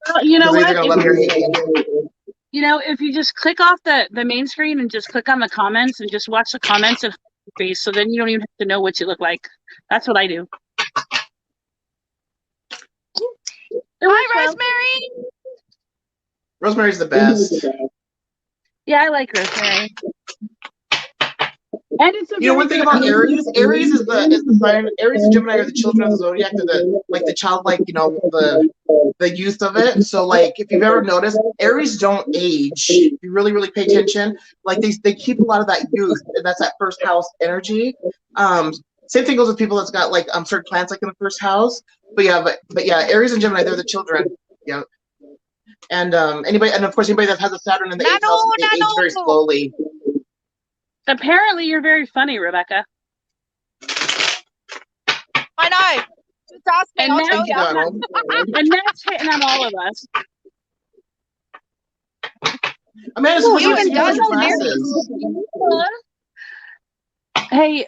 Well, you know what? If If you just click off the main screen and just click on the comments and just watch the comments and face, so then you don't even have to know what you look like. That's what I do. Hi, Rosemary. Rosemary's the best. Yeah, I like Rosemary. And it's one thing about Aries is the sign. Aries and Gemini are the children of the zodiac. They're the childlike, the youth of it. So like if you've ever noticed, Aries don't age. If you really, really pay attention, like they keep a lot of that youth, and that's that first house energy. Same thing goes with people that's got like certain planets like in the first house. But yeah, Aries and Gemini, they're the children. Yeah. And anybody that has a Saturn in the 8th house, they age very slowly. Apparently, you're very funny, Rebecca. I know. Just ask me. I'll tell you. And that's hitting on all of us. Amanda's classes. Hey,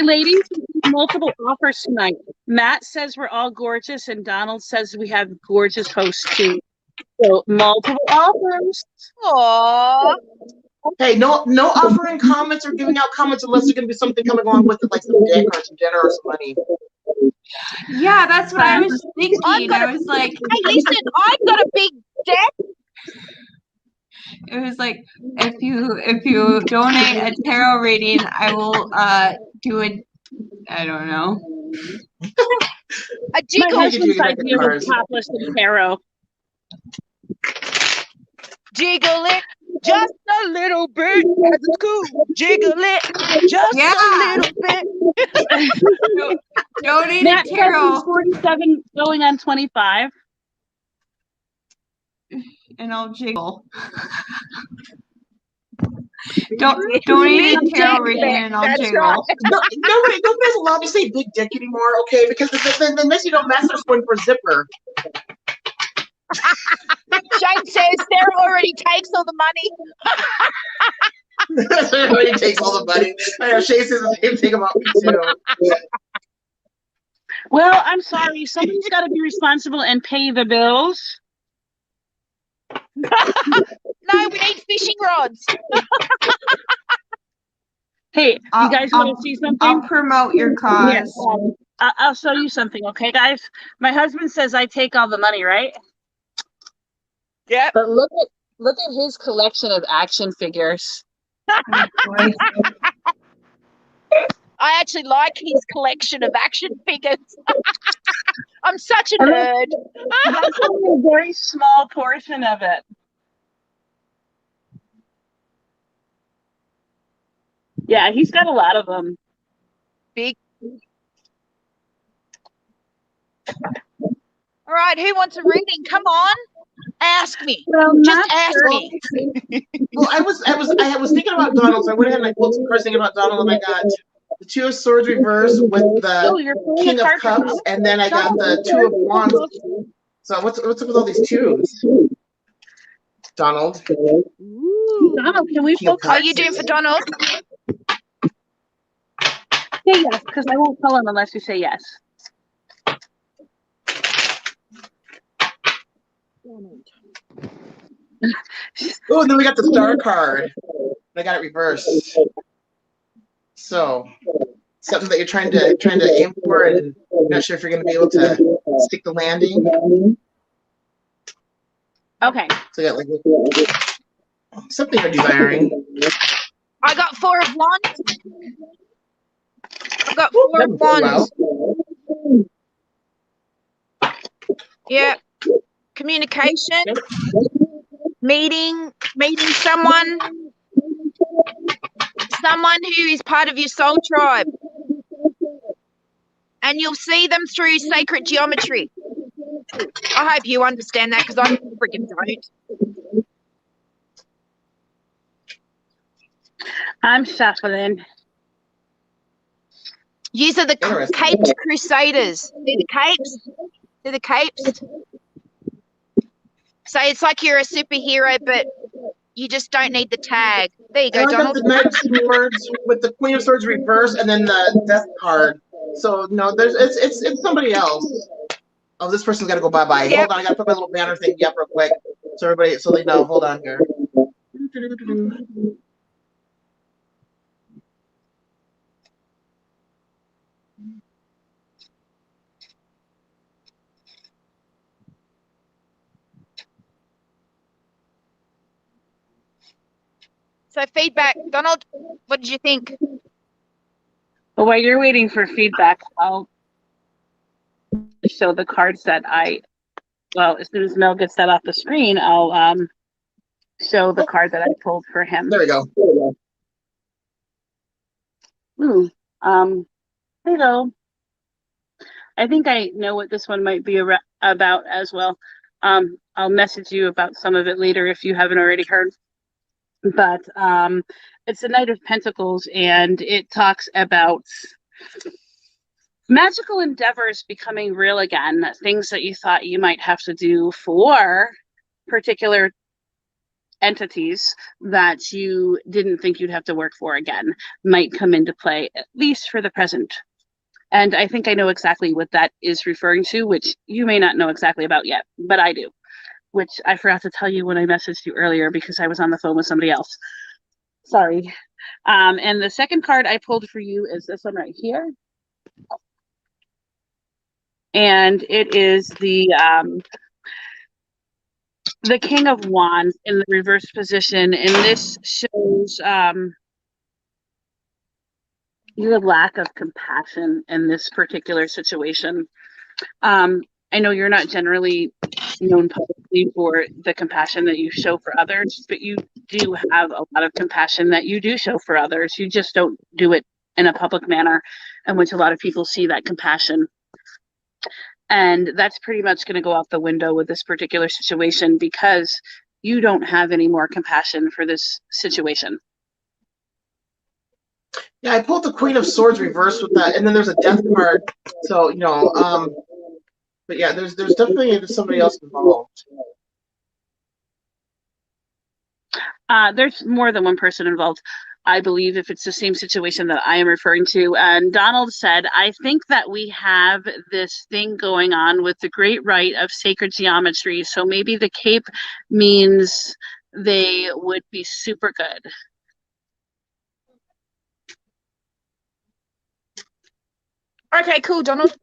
ladies, multiple offers tonight. Matt says we're all gorgeous, and Donald says we have gorgeous hosts too. So multiple offers. Aww. Hey, no offering comments or giving out comments unless there's gonna be something coming along with it, like some dick or some dinner or some money. Yeah, that's what I was thinking. I was like, Hey, listen, I've got a big deck. it was like, if you donate a tarot reading, I will do a, I don't know. A My jiggle. husband's like idea the was cars. topless and tarot. Jiggle it just a little bit. As it's cool. Jiggle it just Yeah. a little bit. Donate a Matt says tarot, he's 47 going on 25. and I'll jiggle. Donate a tarot reading, and I'll That's jiggle. right. Nobody's allowed to say big dick anymore, okay? Because then next you know, Master's going for a zipper. Shane says Sarah already takes all the money. Everybody takes all the money. I know Shay says the same thing about me too. Well, I'm sorry. Somebody's got to be responsible and pay the bills. No, we need fishing rods. Hey, you guys want to see something? I'll promote your cause. Yes. I'll show you something, okay, guys? My husband says I take all the money, right? Yep. But look at his collection of action figures. I actually like his collection of action figures. I'm such a nerd. That's only a very small portion of it. Yeah, he's got a lot of them. Big. All right, who wants a reading? Come on, ask me. Well, Just ask me. Well, I was thinking about Donald, so I went ahead and I pulled some cards thinking about Donald, and I got the Two of Swords reversed with Oh, the you're pulling King a of card for Cups, Donald? and then I got the Two of Wands. So what's up with all these twos? Donald. Ooh. Donald, can we King of both? How are you doing for Donald? Say yes, because I won't tell him unless you say yes. Oh, and then we got the Star card. I got it reversed. So something that you're trying to aim for, and not sure if you're going to be able to stick the landing. Okay. So you got like something you're desiring. I got 4 of Wands. I got 4 of Wands. Yeah. Communication. Meeting someone who is part of your soul tribe. And you'll see them through sacred geometry. I hope you understand that, because I freaking don't. I'm shuffling. These are the Interesting. caped crusaders. See the capes? See the capes? So it's like you're a superhero, but you just don't need the tag. There you go, I got Donald. the Knight of Swords with the Queen of Swords reversed, and then the Death card. So no, it's somebody else. Oh, this person's got to go bye-bye. Yep. Hold on, I got to put my little banner thing up real quick, so they know. Hold on here. So feedback. Donald, what did you think? But while you're waiting for feedback, I'll show the cards that as soon as Mel gets that off the screen, I'll show the card that I pulled for him. There we go. Hello. I think I know what this one might be about as well. I'll message you about some of it later if you haven't already heard. But it's the Knight of Pentacles, and it talks about magical endeavors becoming real again, things that you thought you might have to do for particular entities that you didn't think you'd have to work for again might come into play, at least for the present. And I think I know exactly what that is referring to, which you may not know exactly about yet, but I do. which I forgot to tell you when I messaged you earlier because I was on the phone with somebody else. Sorry. And the second card I pulled for you is this one right here. And it is the King of Wands in the reverse position. And this shows your lack of compassion in this particular situation. I know you're not generally known publicly for the compassion that you show for others, but you do have a lot of compassion that you do show for others. You just don't do it in a public manner in which a lot of people see that compassion. And that's pretty much going to go out the window with this particular situation because you don't have any more compassion for this situation. Yeah, I pulled the Queen of Swords reversed with that, and then there's a Death card. So, you know, but yeah, there's definitely somebody else involved. There's more than one person involved, I believe, if it's the same situation that I am referring to. And Donald said, I think that we have this thing going on with the great rite of sacred geometry. So maybe the cape means they would be super good. Okay, cool, Donald.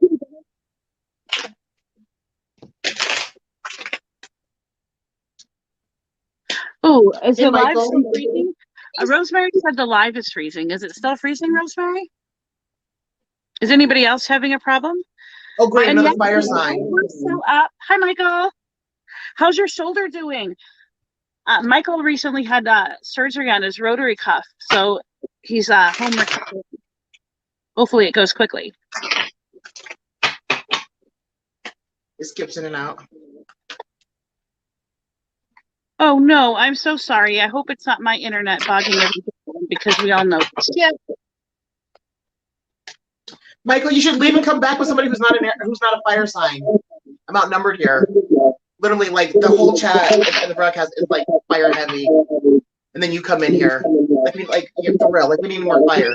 Oh, is Hey, the live Michael. still freezing? Rosemary said the live is freezing. Is it still freezing, Rosemary? Is anybody else having a problem? Oh, great, And another yes, fire sign. we're still up. Hi, Michael. How's your shoulder doing? Michael recently had surgery on his rotary cuff, so he's home recovering. Hopefully it goes quickly. It skips in and out. Oh, no, I'm so sorry. I hope it's not my internet bogging everything because we all know. Yeah. Michael, you should leave and come back with somebody who's not a fire sign. I'm outnumbered here. Literally, like the whole chat and the broadcast is like fire heavy, and then you come in here. Like you're for real. Like we need more fire.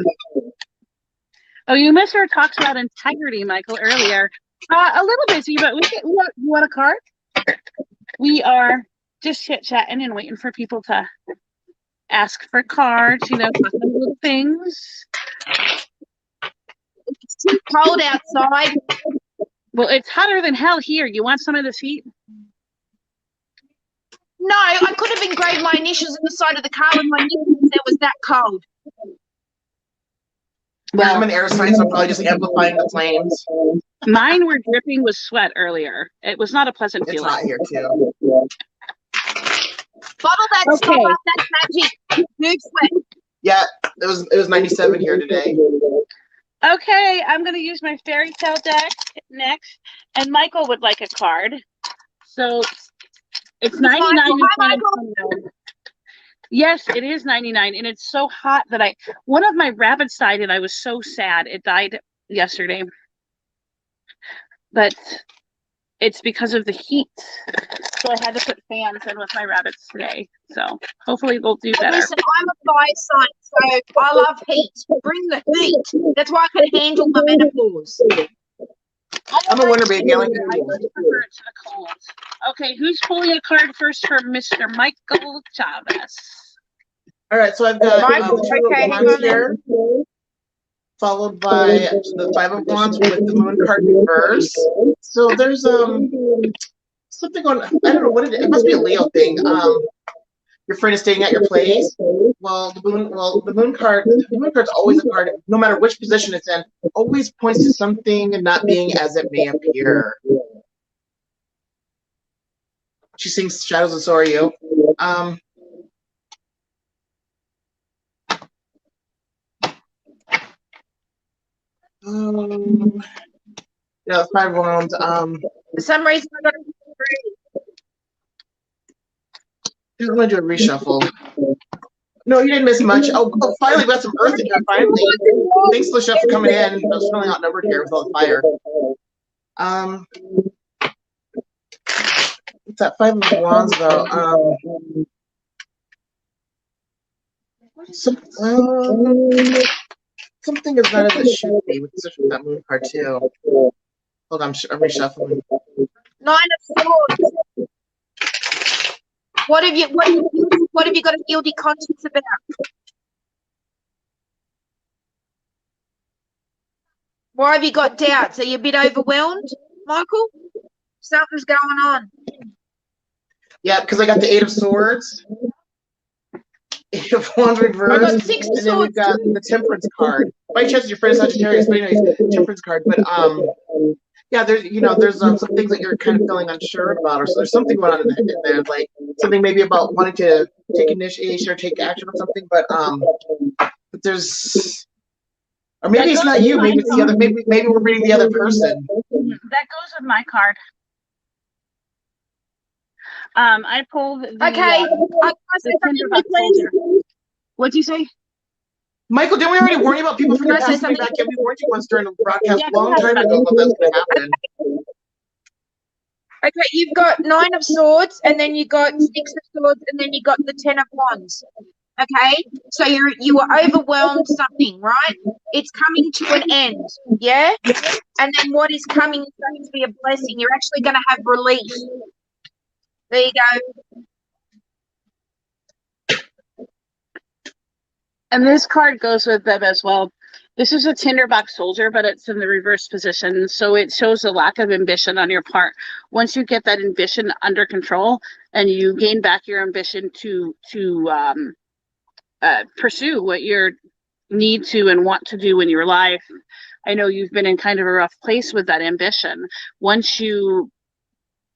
Oh, you missed our talks about integrity, Michael, earlier. A little busy, but you want a card? We are just chit-chatting and waiting for people to ask for cards, you know, little things. It's too cold outside. Well, it's hotter than hell here. You want some of this heat? No, I could have engraved my initials on the side of the car with my nipples. It was that cold. Well, I'm an air sign, so I'm probably just amplifying the flames. Mine were dripping with sweat earlier. It was not a pleasant It's feeling. hot here too. Bottle that Okay. stuff up. That's magic. Mood sweat. Yeah, it was 97 here today. Okay, I'm going to use my fairy tale deck next, and Michael would like a card. So it's 99 Hi, instead of 29. Yes, it is 99, and it's so hot that one of my rabbits died, and I was so sad. It died yesterday, but it's because of the heat. So I had to put fans in with my rabbits today. So hopefully we'll do better. Listen, I'm a fire sign, so I love heat. Bring the heat. That's why I can handle my menopause. I'm a winter baby. I like I to much prefer it to the cold. Okay, who's pulling a card first for Mr. Michael Chavez? All right, so I've got Michael, the Two okay, of hang Wands on here, followed by the Five of Wands with the Moon card reverse. So there's something going. I don't know what it is. It must be a Leo thing. Your friend is staying at your place. Well, the moon card's always a card, no matter which position it's in, always points to something not being as it may appear. She sings "Shadows and So Are You." Yeah, Five of Wands. For some reason, I got I'm gonna do a reshuffle. No, you didn't miss much. Oh, finally we got some earth in here. Finally, thanks, Lachelle, for coming in. I was feeling outnumbered here with all the fire. It's that Five of Wands though. Something is not as it should be, especially with that moon card too. Hold on, I'm reshuffling. 9 of Swords. What have you got a guilty conscience about? Why have you got doubts? Are you a bit overwhelmed, Michael? Something's going on. Yeah, because I got the Eight of Swords, Eight of Wands I reversed, got Six of and then we've Swords. got the Temperance card. By chance, your friend is Sagittarius, but anyways, Temperance card. But yeah, there's some things that you're kind of feeling unsure about, or so there's something going on in there, like something maybe about wanting to take initiation or take action on something, but there's, or maybe it's not you, maybe it's the other, maybe we're reading the other person. That goes with my card. I pulled the, Okay. What'd you say? Michael, didn't we already warn you about people from your Can I say past coming something? back? Yeah, we warned you once during a broadcast Yeah, a long time ago about that's going to happen. Okay, you've got Nine of Swords, and then you got Six of Swords, and then you got the Ten of Wands. Okay, so you were overwhelmed something, right? It's coming to an end, yeah? And then what is coming is going to be a blessing. You're actually going to have relief. There you go. And this card goes with them as well. This is a tinderbox soldier, but it's in the reverse position. So it shows a lack of ambition on your part. Once you get that ambition under control and you gain back your ambition to pursue what you need to and want to do in your life. I know you've been in kind of a rough place with that ambition. Once you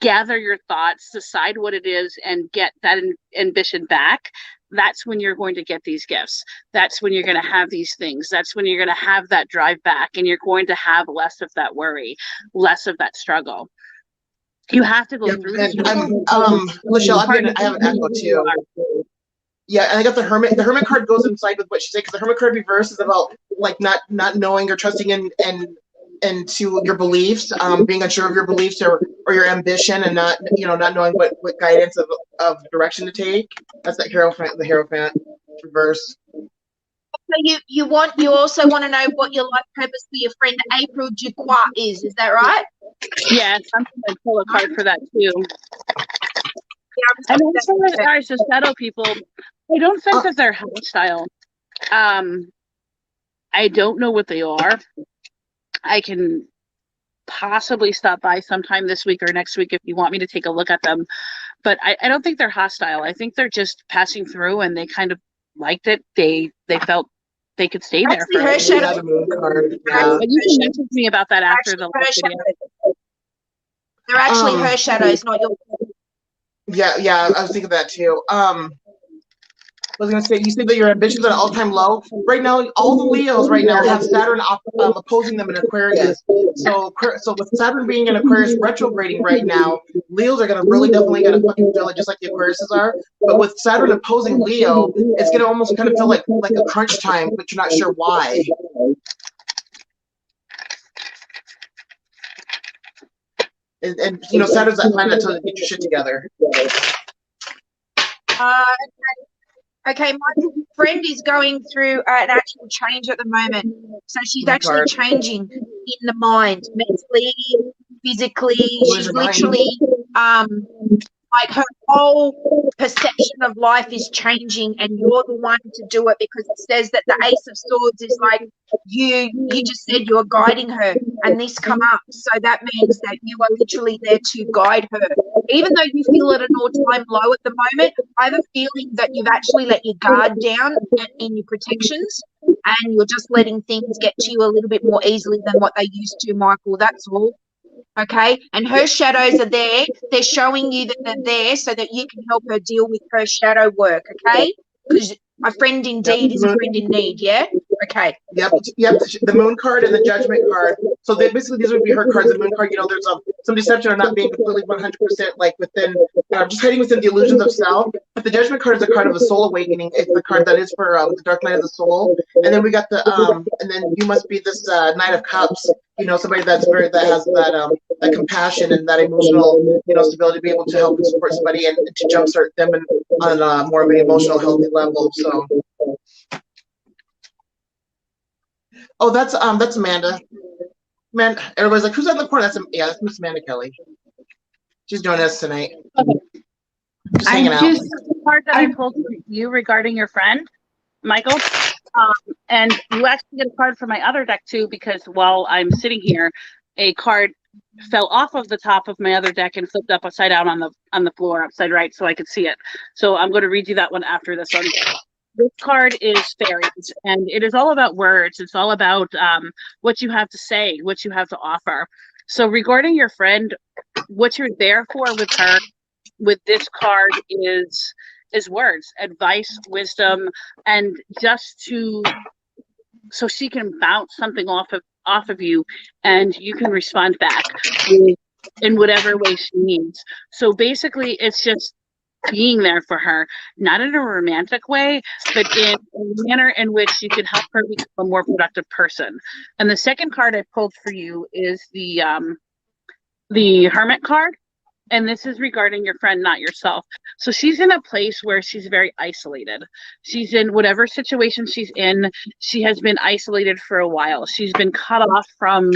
gather your thoughts, decide what it is, and get that ambition back, that's when you're going to get these gifts. That's when you're going to have these things. That's when you're going to have that drive back, and you're going to have less of that worry, less of that struggle. You have to go through this. Michelle, I have an echo too. Yeah, and I got the Hermit. The Hermit card goes inside with what she said, because the Hermit card reverse is about like not knowing or trusting in to your beliefs, being unsure of your beliefs or your ambition, and not knowing what guidance of direction to take. That's that Hierophant reverse. So you also want to know what your life purpose for your friend April Duquois is that right? Yeah, I'm going to pull a card for that too. Yeah, and also with our shadow people, I don't think that they're hostile. I don't know what they are. I can possibly stop by sometime this week or next week if you want me to take a look at them. But I don't think they're hostile. I think they're just passing through, and they kind of liked it. They felt they could stay there. Actually, her shadow. The moon card. Yeah. But you can message me about that after the Actually, last video. They're actually her shadows, not your. Yeah, I was thinking that too. I was gonna say, you said that your ambitions are at an all-time low. Right now, all the Leos right now have Saturn opposing them in Aquarius. So with Saturn being in Aquarius retrograding right now, Leos are gonna definitely fucking feel it, just like the Aquariuses are. But with Saturn opposing Leo, it's gonna almost kind of feel like a crunch time, but you're not sure why. And Saturn's that planet that tells you to get your shit together. Okay, my friend is going through an actual change at the moment. So she's actually changing in the mind, mentally, physically. She's literally, like her whole perception of life is changing, and you're the one to do it, because it says that the Ace of Swords is like you just said you're guiding her, and this come up. So that means that you are literally there to guide her. Even though you feel at an all-time low at the moment, I have a feeling that you've actually let your guard down in your protections, and you're just letting things get to you a little bit more easily than what they used to, Michael. That's all. Okay, and her shadows are there. They're showing you that they're there so that you can help her deal with her shadow work. Okay, because a friend indeed is a friend in need. Yeah. Okay. Yep. The Moon card and the Judgment card. So basically, these would be her cards. The Moon card, there's some deception or not being completely 100% like within, just hiding within the illusions of self. But the Judgment card is a card of a soul awakening. It's the card that is for the dark night of the soul. And then we got the and then you must be this Knight of Cups. Somebody that has that compassion and that emotional, stability to be able to help and support somebody and to jumpstart them on more of an emotional healthy level. So. Oh, that's Amanda. Man, everybody's like, who's on the corner? That's Miss Amanda Kelly. She's joining us tonight. Okay. Just hanging out. The card that I pulled for you regarding your friend, Michael. And you actually get a card from my other deck too, because while I'm sitting here, a card fell off of the top of my other deck and flipped up upside down on the floor, upside right, so I could see it. So I'm going to read you that one after this one. This card is fairies, and it is all about words. It's all about what you have to say, what you have to offer. So regarding your friend, what you're there for with her, with this card is words, advice, wisdom, and just so she can bounce something off of you, and you can respond back in whatever way she needs. So basically, it's just being there for her, not in a romantic way, but in a manner in which you can help her become a more productive person. And the second card I pulled for you is the Hermit card. And this is regarding your friend, not yourself. So she's in a place where she's very isolated. She's in whatever situation she's in. She has been isolated for a while. She's been cut off from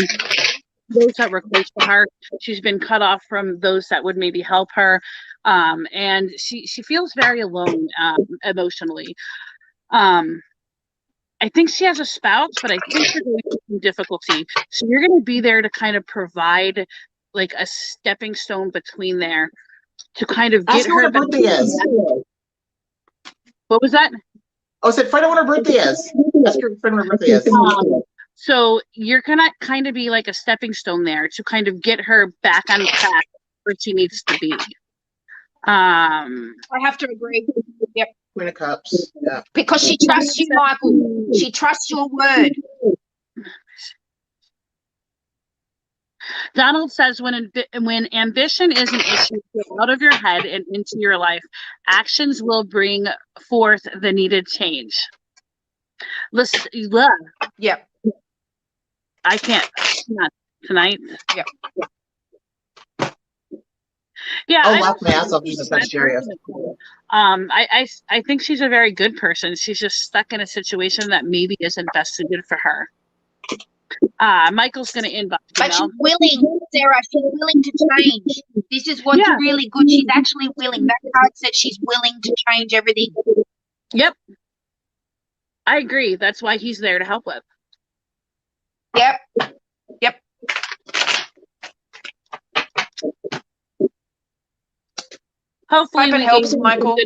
those that were close to her. She's been cut off from those that would maybe help her. And she feels very alone emotionally. I think she has a spouse, but I think they're going through some difficulty. So you're going to be there to kind of provide like a stepping stone between there to kind of get her. What her birthday is. What was that? I said, find out what her birthday is. Ask her friend what her birthday is. So you're gonna kind of be like a stepping stone there to kind of get her back on track where she needs to be. I have to agree. Yep. Queen of Cups. Yeah. Because she trusts you, Michael. She trusts your word. Donald says, when ambition is an issue, get out of your head and into your life. Actions will bring forth the needed change. Listen, Yep. I can't. Not tonight. Yep. Yeah. I'll laugh my ass off. She's a Sagittarius. I think she's a very good person. She's just stuck in a situation that maybe isn't best suited for her. Michael's going to inbox. But she's willing, Sarah. She's willing to change. This is what's really good. She's actually willing. That card said she's willing to change everything. Yep. I agree. That's why he's there to help with. Yep. Yep. Hopefully it helps, Michael.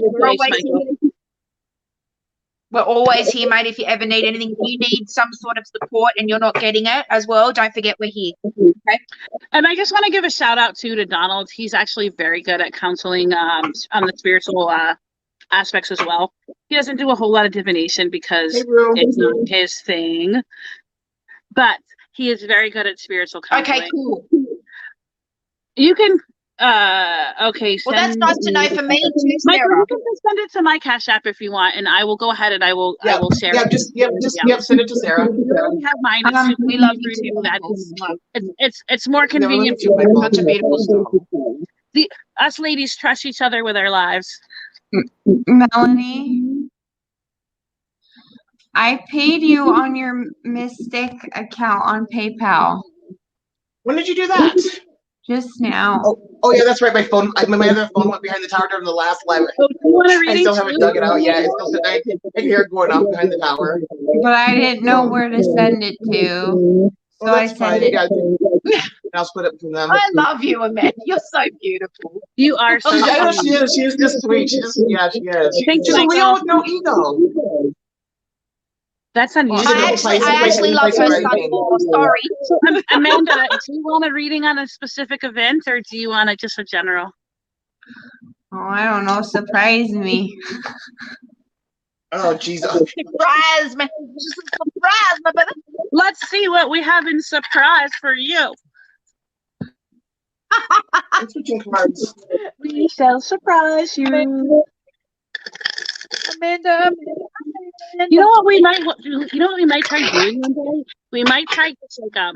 We're always here, mate. If you ever need anything, if you need some sort of support and you're not getting it as well, don't forget we're here. Okay. And I just want to give a shout out to Donald. He's actually very good at counseling on the spiritual aspects as well. He doesn't do a whole lot of divination because it's not his thing, but he is very good at spiritual counseling. Okay, cool. You can okay. Well, that's nice to know for me too, Michael, Sarah. you can just send it to my Cash App if you want, and I will go ahead and I will share it. Send it to Sarah. You already have mine. We love you too. It's more convenient for Michael. Such a beautiful story. Us ladies trust each other with our lives. Melanie, I paid you on your Mystic account on PayPal. When did you do that? Just now. Oh yeah, that's right. My phone, my other phone went behind the tower during the last live. Oh, do you want a reading? I still haven't dug it out yet. It's still I can hear it going off behind the tower. But I didn't know where to send it to. So I sent it. I'll split it between them. I love you, Amanda. You're so beautiful. You are so I know she is. She is just sweet. She is. She's a Leo with no ego. That's unusual. I actually love her son more. Sorry. Amanda, do you want a reading on a specific event or do you want just a general? Oh, I don't know. Surprise me. Oh, Jesus. Surprise, man. Surprise, my brother. Let's see what we have in surprise for you. I'm switching cards. We shall surprise you. Amanda. You know what we might try doing one day? We might try just like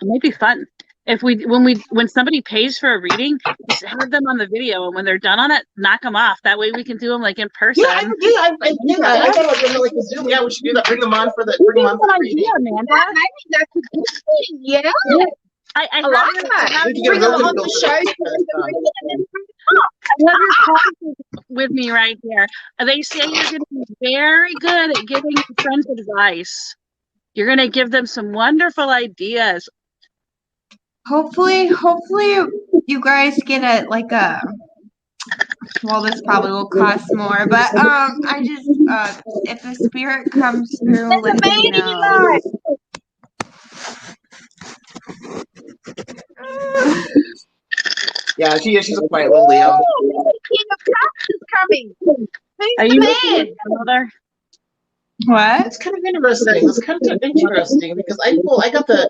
it might be fun. If when somebody pays for a reading, just have them on the video, and when they're done on it, knock them off. That way we can do them like in person. I thought like the Zoom. Yeah, we should do that. Bring them on for the reading. Amanda. I think that's a good thing. Yeah. I like that. have Bring them on the show. love your cards with me right here. They say you're going to be very good at giving your friends advice. You're going to give them some wonderful ideas. Hopefully you guys get well, this probably will cost more, but I just if the spirit comes through, There's a let man me in your know. life. Yeah, she's a quiet little Leo. Ooh, the King of Cups is coming. Who's Are the you man? grandmother? What? It's kind of interesting. It's kind of interesting because I got the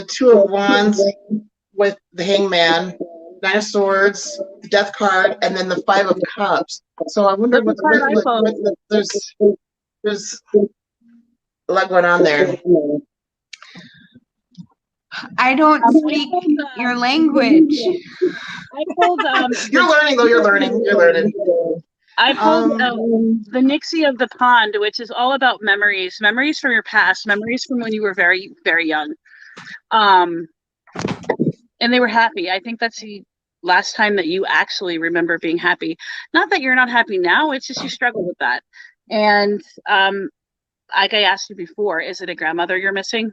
Two of Wands with the Hangman, Nine of Swords, the Death card, and then the Five of Cups. So I wonder That's the card I pulled. there's a lot going on there. I don't speak your language. I pulled You're learning though. You're learning. You're learning. I pulled the Nixie of the Pond, which is all about memories from your past, memories from when you were very, very young. And they were happy. I think that's the last time that you actually remember being happy. Not that you're not happy now, it's just you struggle with that. And like I asked you before, is it a grandmother you're missing?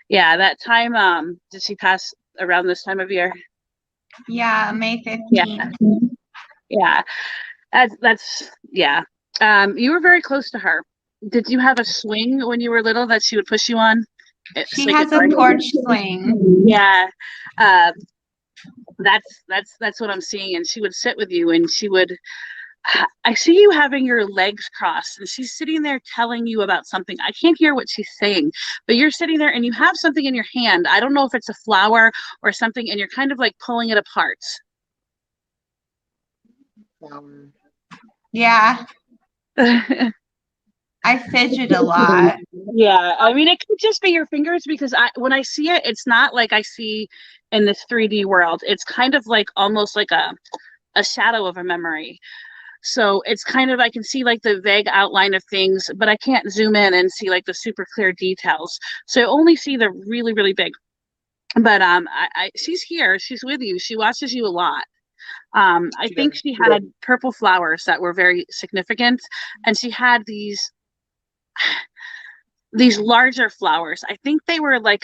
Yeah, that time, did she pass around this time of year? Yeah, May 15th. Yeah. Yeah. That's yeah. You were very close to her. Did you have a swing when you were little that she would push you on? She has a porch swing. Yeah. That's what I'm seeing. And she would sit with you and she would I see you having your legs crossed and she's sitting there telling you about something. I can't hear what she's saying, but you're sitting there and you have something in your hand. I don't know if it's a flower or something, and you're kind of like pulling it apart. Yeah. I fidget a lot. Yeah, I mean, it could just be your fingers because when I see it, it's not like I see in this 3D world. It's kind of like almost like a shadow of a memory. So it's kind of, I can see like the vague outline of things, but I can't zoom in and see like the super clear details. So I only see the really, really big. But she's here. She's with you. She watches you a lot. I think she had purple flowers that were very significant, and she had these larger flowers. I think they were like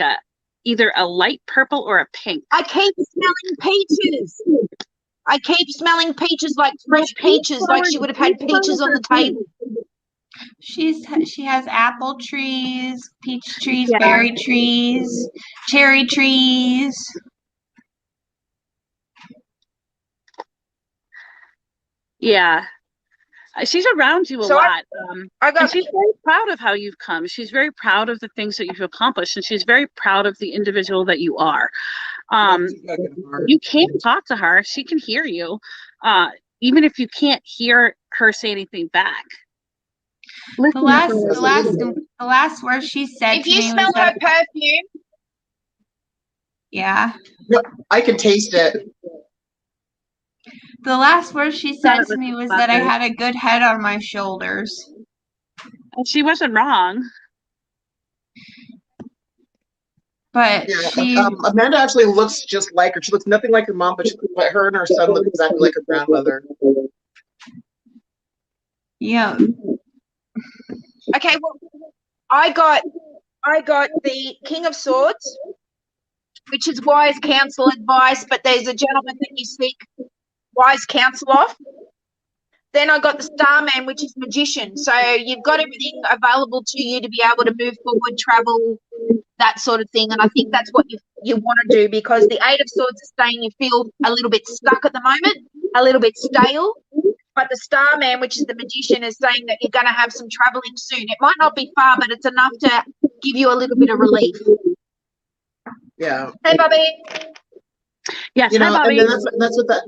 either a light purple or a pink. I keep smelling peaches. I keep smelling peaches, like fresh peaches, like she would have had peaches on the table. She has apple trees, peach trees, berry trees, cherry trees. Yeah. She's around you a lot. And she's very proud of how you've come. She's very proud of the things that you've accomplished, and she's very proud of the individual that you are. You can talk to her. She can hear you, even if you can't hear her say anything back. The last word she said if you smell her perfume. Yeah. I can taste it. The last word she said to me was that I had a good head on my shoulders. And she wasn't wrong. But Amanda actually looks just like her. She looks nothing like her mom, but her and her son look exactly like her grandmother. Yeah. Okay, well, I got the King of Swords, which is wise counsel advice, but there's a gentleman that you seek wise counsel of. Then I got the Starman, which is magician. So you've got everything available to you to be able to move forward, travel, that sort of thing. And I think that's what you want to do, because the Eight of Swords is saying you feel a little bit stuck at the moment, a little bit stale. But the Starman, which is the magician, is saying that you're going to have some traveling soon. It might not be far, but it's enough to give you a little bit of relief. Yeah. Hey, Bobby. Yes, you know, hi, Bobby. and then that's what that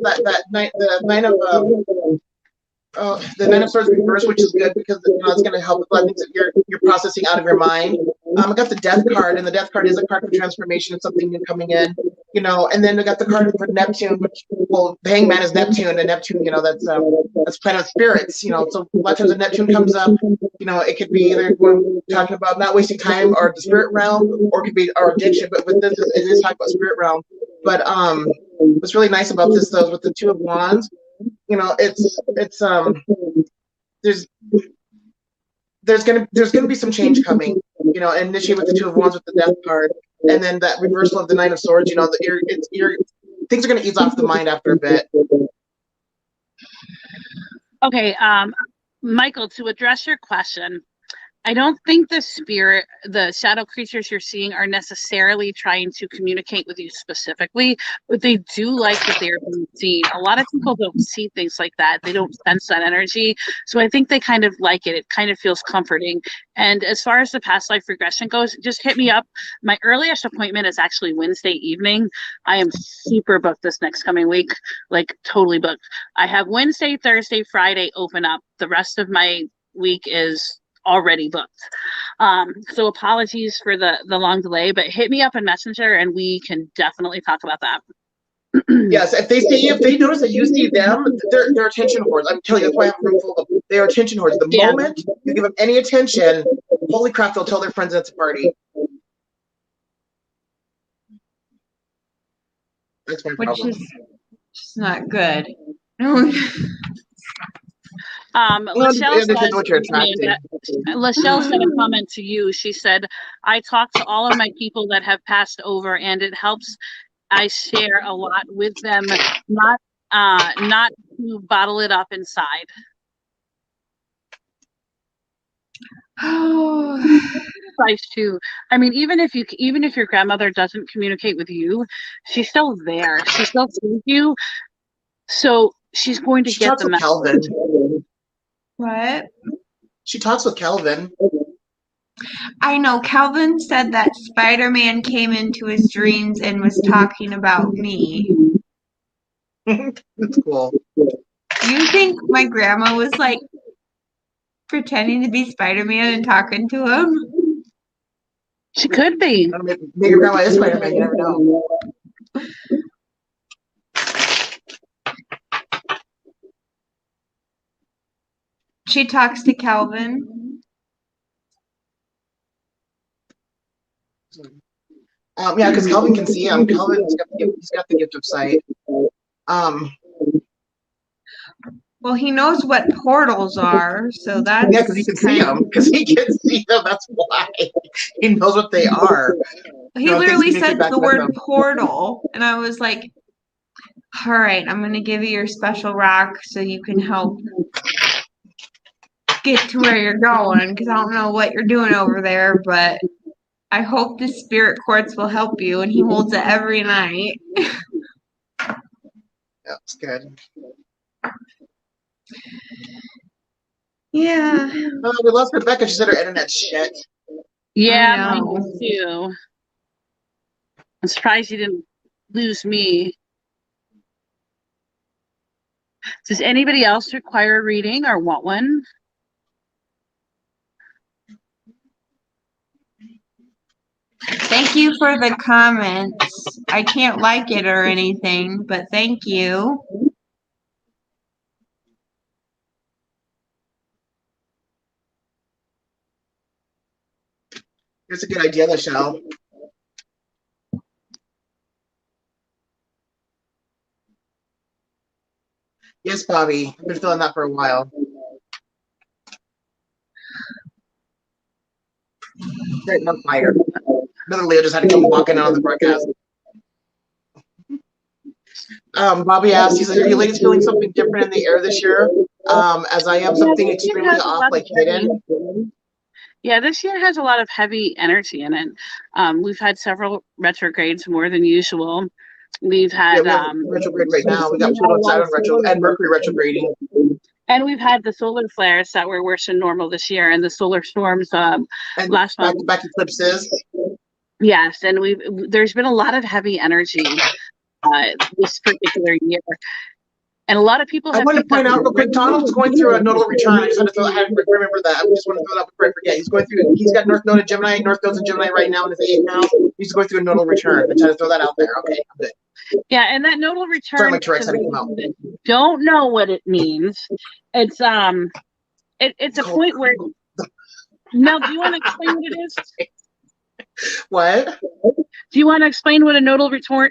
the Nine of Swords reverse, which is good because it's going to help with a lot of things that you're processing out of your mind. I got the Death card, and the Death card is a card for transformation of something new coming in. And then I got the card for Neptune, which, well, the Hangman is Neptune, and Neptune, that's planet of spirits. So a lot of times when Neptune comes up, it could be either we're talking about not wasting time or the spirit realm, or it could be our addiction. But with this, it is talking about spirit realm. But what's really nice about this though is with the Two of Wands, you know, it's there's gonna be some change coming, you know, initially with the Two of Wands with the Death card, and then that reversal of the Nine of Swords, you know, things are gonna ease off the mind after a bit. Okay, Michael, to address your question, I don't think the shadow creatures you're seeing are necessarily trying to communicate with you specifically, but they do like that they're being seen. A lot of people don't see things like that. They don't sense that energy. So I think they kind of like it. It kind of feels comforting. And as far as the past life regression goes, just hit me up. My earliest appointment is actually Wednesday evening. I am super booked this next coming week, like totally booked. I have Wednesday, Thursday, Friday open up. The rest of my week is already booked. So apologies for the long delay, but hit me up in Messenger and we can definitely talk about that. Yes, if they notice that you see them, they're attention whores. I'm telling you, that's why I have a room full of them. They are attention whores. The moment you give them any attention, holy crap, they'll tell their friends it's a party. That's my problem. Which is just not good. Lachelle said a comment to you. She said, I talk to all of my people that have passed over and it helps. I share a lot with them, not to bottle it up inside. Oh, Nice too. I mean, even if your grandmother doesn't communicate with you, she's still there. She still sees you. So she's going to get the message. Calvin. what? She talks with Calvin. I know Calvin said that Spider-Man came into his dreams and was talking about me. That's cool. Do you think my grandma was like pretending to be Spider-Man and talking to him? She could be. Maybe your grandma is Spider-Man, you never know. She talks to Calvin. Yeah, because Calvin can see him. Calvin's got the gift of sight. Well, he knows what portals are, so that's yeah, because he can see them. Because he can see them. That's why he knows what they are. He literally said the word portal, and I was like, "All right, I'm gonna give you your special rock so you can help get to where you're going. Because I don't know what you're doing over there, but I hope the spirit quartz will help you." And he holds it every night. That's good. Yeah. Oh, we lost Rebecca. She said her internet's shit. Yeah, mine too. I'm surprised you didn't lose me. Does anybody else require a reading or want one? Thank you for the comments. I can't like it or anything, but thank you. It's a good idea, Michelle. Yes, Bobby. I've been feeling that for a while. Right, on fire. Another Leo just had to come walking out on the broadcast. Bobby asked, he said, are you ladies feeling something different in the air this year? As I am something extremely off, like hidden. Yeah, this year has a lot of heavy energy in it. We've had several retrogrades more than usual. We've had retrograde right now. We got Pluto and Saturn retro and Mercury retrograding. And we've had the solar flares that were worse than normal this year, and the solar storms last month. Back eclipses. Yes, and there's been a lot of heavy energy this particular year. And a lot of people have. I want to point out real quick, Donald's going through a nodal return. I just had to remember that. I just want to throw it out before I forget. He's got North Node in Gemini. North Node's in Gemini right now in his 8th house. He's going through a nodal return. I just had to throw that out there. Okay, I'm good. Yeah, and that nodal return. Sorry, my T-Rex had to come out. Don't know what it means. It's it's a point where. Mel, do you want to explain what it is? What? Do you want to explain what a nodal return?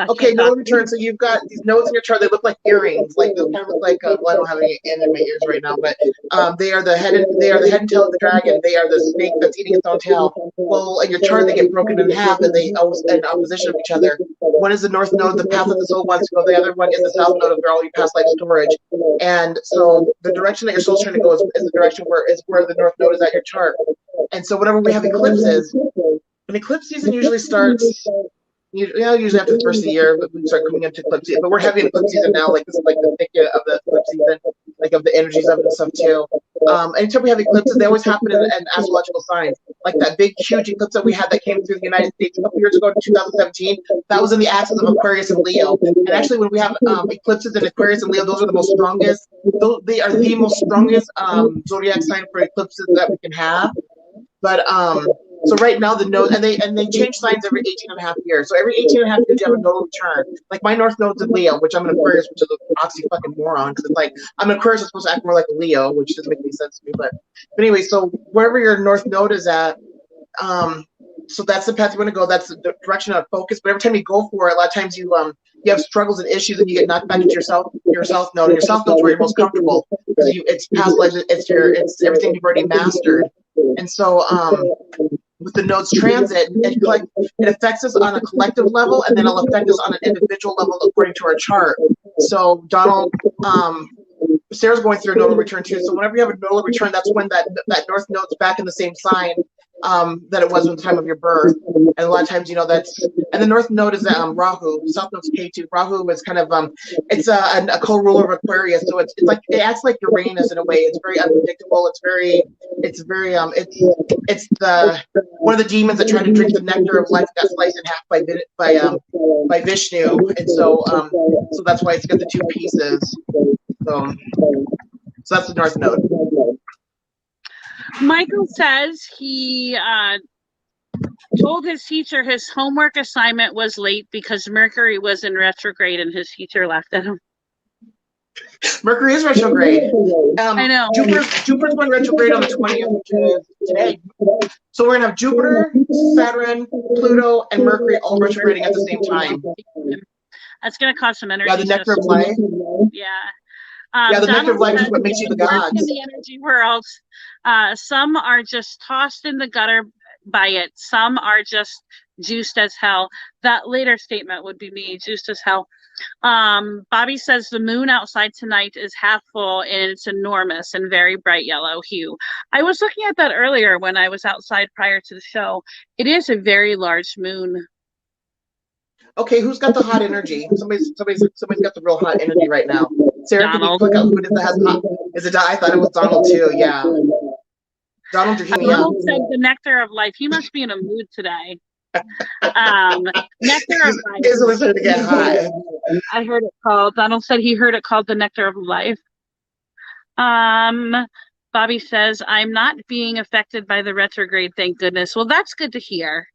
Okay, nodal return. So you've got these nodes in your chart. They look like earrings. Like they kind of look like. Well, I don't have any in my ears right now, but they are the head and tail of the dragon. They are the snake that's eating its own tail. Well, in your chart, they get broken in half, and they always in opposition of each other. One is the north node, the path that the soul wants to go. The other one is the south node of all your past life storage. And so the direction that your soul's trying to go is the direction where the north node is at your chart. And so whenever we have eclipses, an eclipse season usually starts. Usually after the first of the year, we start coming into eclipse season. But we're having eclipse season now, like this is like the thicket of the eclipse season, like of the energies of it and stuff too. Anytime we have eclipses, they always happen in astrological signs. Like that big, huge eclipse that we had that came through the United States a couple years ago in 2017, that was in the axis of Aquarius and Leo. And actually, when we have eclipses in Aquarius and Leo, those are the most strongest. They are the most strongest zodiac sign for eclipses that we can have. But so right now the node, and they change signs every 18 and a half years. So every 18 and a half years you have a nodal return. Like my north node's in Leo, which I'm an Aquarius, which is an oxy fucking moron, because it's like I'm an Aquarius, I'm supposed to act more like a Leo, which doesn't make any sense to me. But anyway, so wherever your north node is at, so that's the path you want to go. That's the direction of focus. But every time you go for it, a lot of times you have struggles and issues, and you get knocked back into your south node. And your south node's where you're most comfortable because it's past lives. It's everything you've already mastered. And so with the nodes transit, it affects us on a collective level, and then it'll affect us on an individual level according to our chart. So Donald, Sarah's going through a nodal return too. So whenever you have a nodal return, that's when that north node's back in the same sign that it was at the time of your birth. And a lot of times, and the north node is Rahu, south node's K2. Rahu is kind of it's a co-ruler of Aquarius, so it's like it acts like Uranus in a way. It's very unpredictable. It's the one of the demons that tried to drink the nectar of life got sliced in half by Vishnu, and so that's why it's got the two pieces. So that's the north node. Michael says he told his teacher his homework assignment was late because Mercury was in retrograde and his teacher laughed at him. Mercury is retrograde. I know. Jupiter's going retrograde on the 20th, which is today. So we're going to have Jupiter, Saturn, Pluto, and Mercury all retrograding at the same time. That's going to cause some energy. Yeah, the nectar of life. Yeah. The nectar of life is what makes you the gods. In the energy world, some are just tossed in the gutter by it. Some are just juiced as hell. That later statement would be me, juiced as hell. Bobby says the moon outside tonight is half full and it's enormous and very bright yellow hue. I was looking at that earlier when I was outside prior to the show. It is a very large moon. Okay, who's got the hot energy? Somebody's got the real hot energy right now. Sarah, Donald. Can you click out who it is that has hot? Is it? I thought it was Donald too. Yeah. Donald, you're me up. Donald said the nectar of life. He must be in a mood today. Nectar of life. He's listening to get hot. I heard it called. Donald said he heard it called the nectar of life. Bobby says I'm not being affected by the retrograde. Thank goodness. Well, that's good to hear.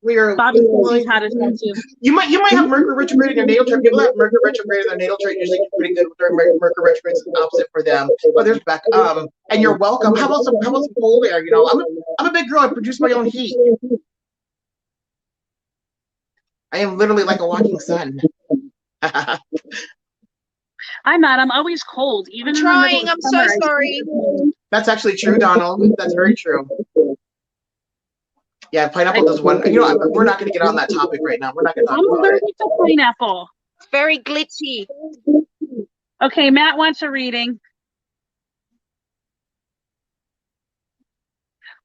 Bobby says he's had his too. You might have Mercury retrograde in your natal chart. People that have Mercury retrograde in their natal chart usually do pretty good with their Mercury retrograde. Is opposite for them. But there's back. And you're welcome. How about some cold air? I'm a big girl. I produce my own heat. I am literally like a walking sun. I'm not. I'm always cold. Even I'm trying. I'm so sorry. That's actually true, Donald. That's very true. Yeah, pineapple does one. We're not going to get on that topic right now. We're not going to talk about it. I'm allergic to pineapple. It's very glitchy. Okay, Matt wants a reading.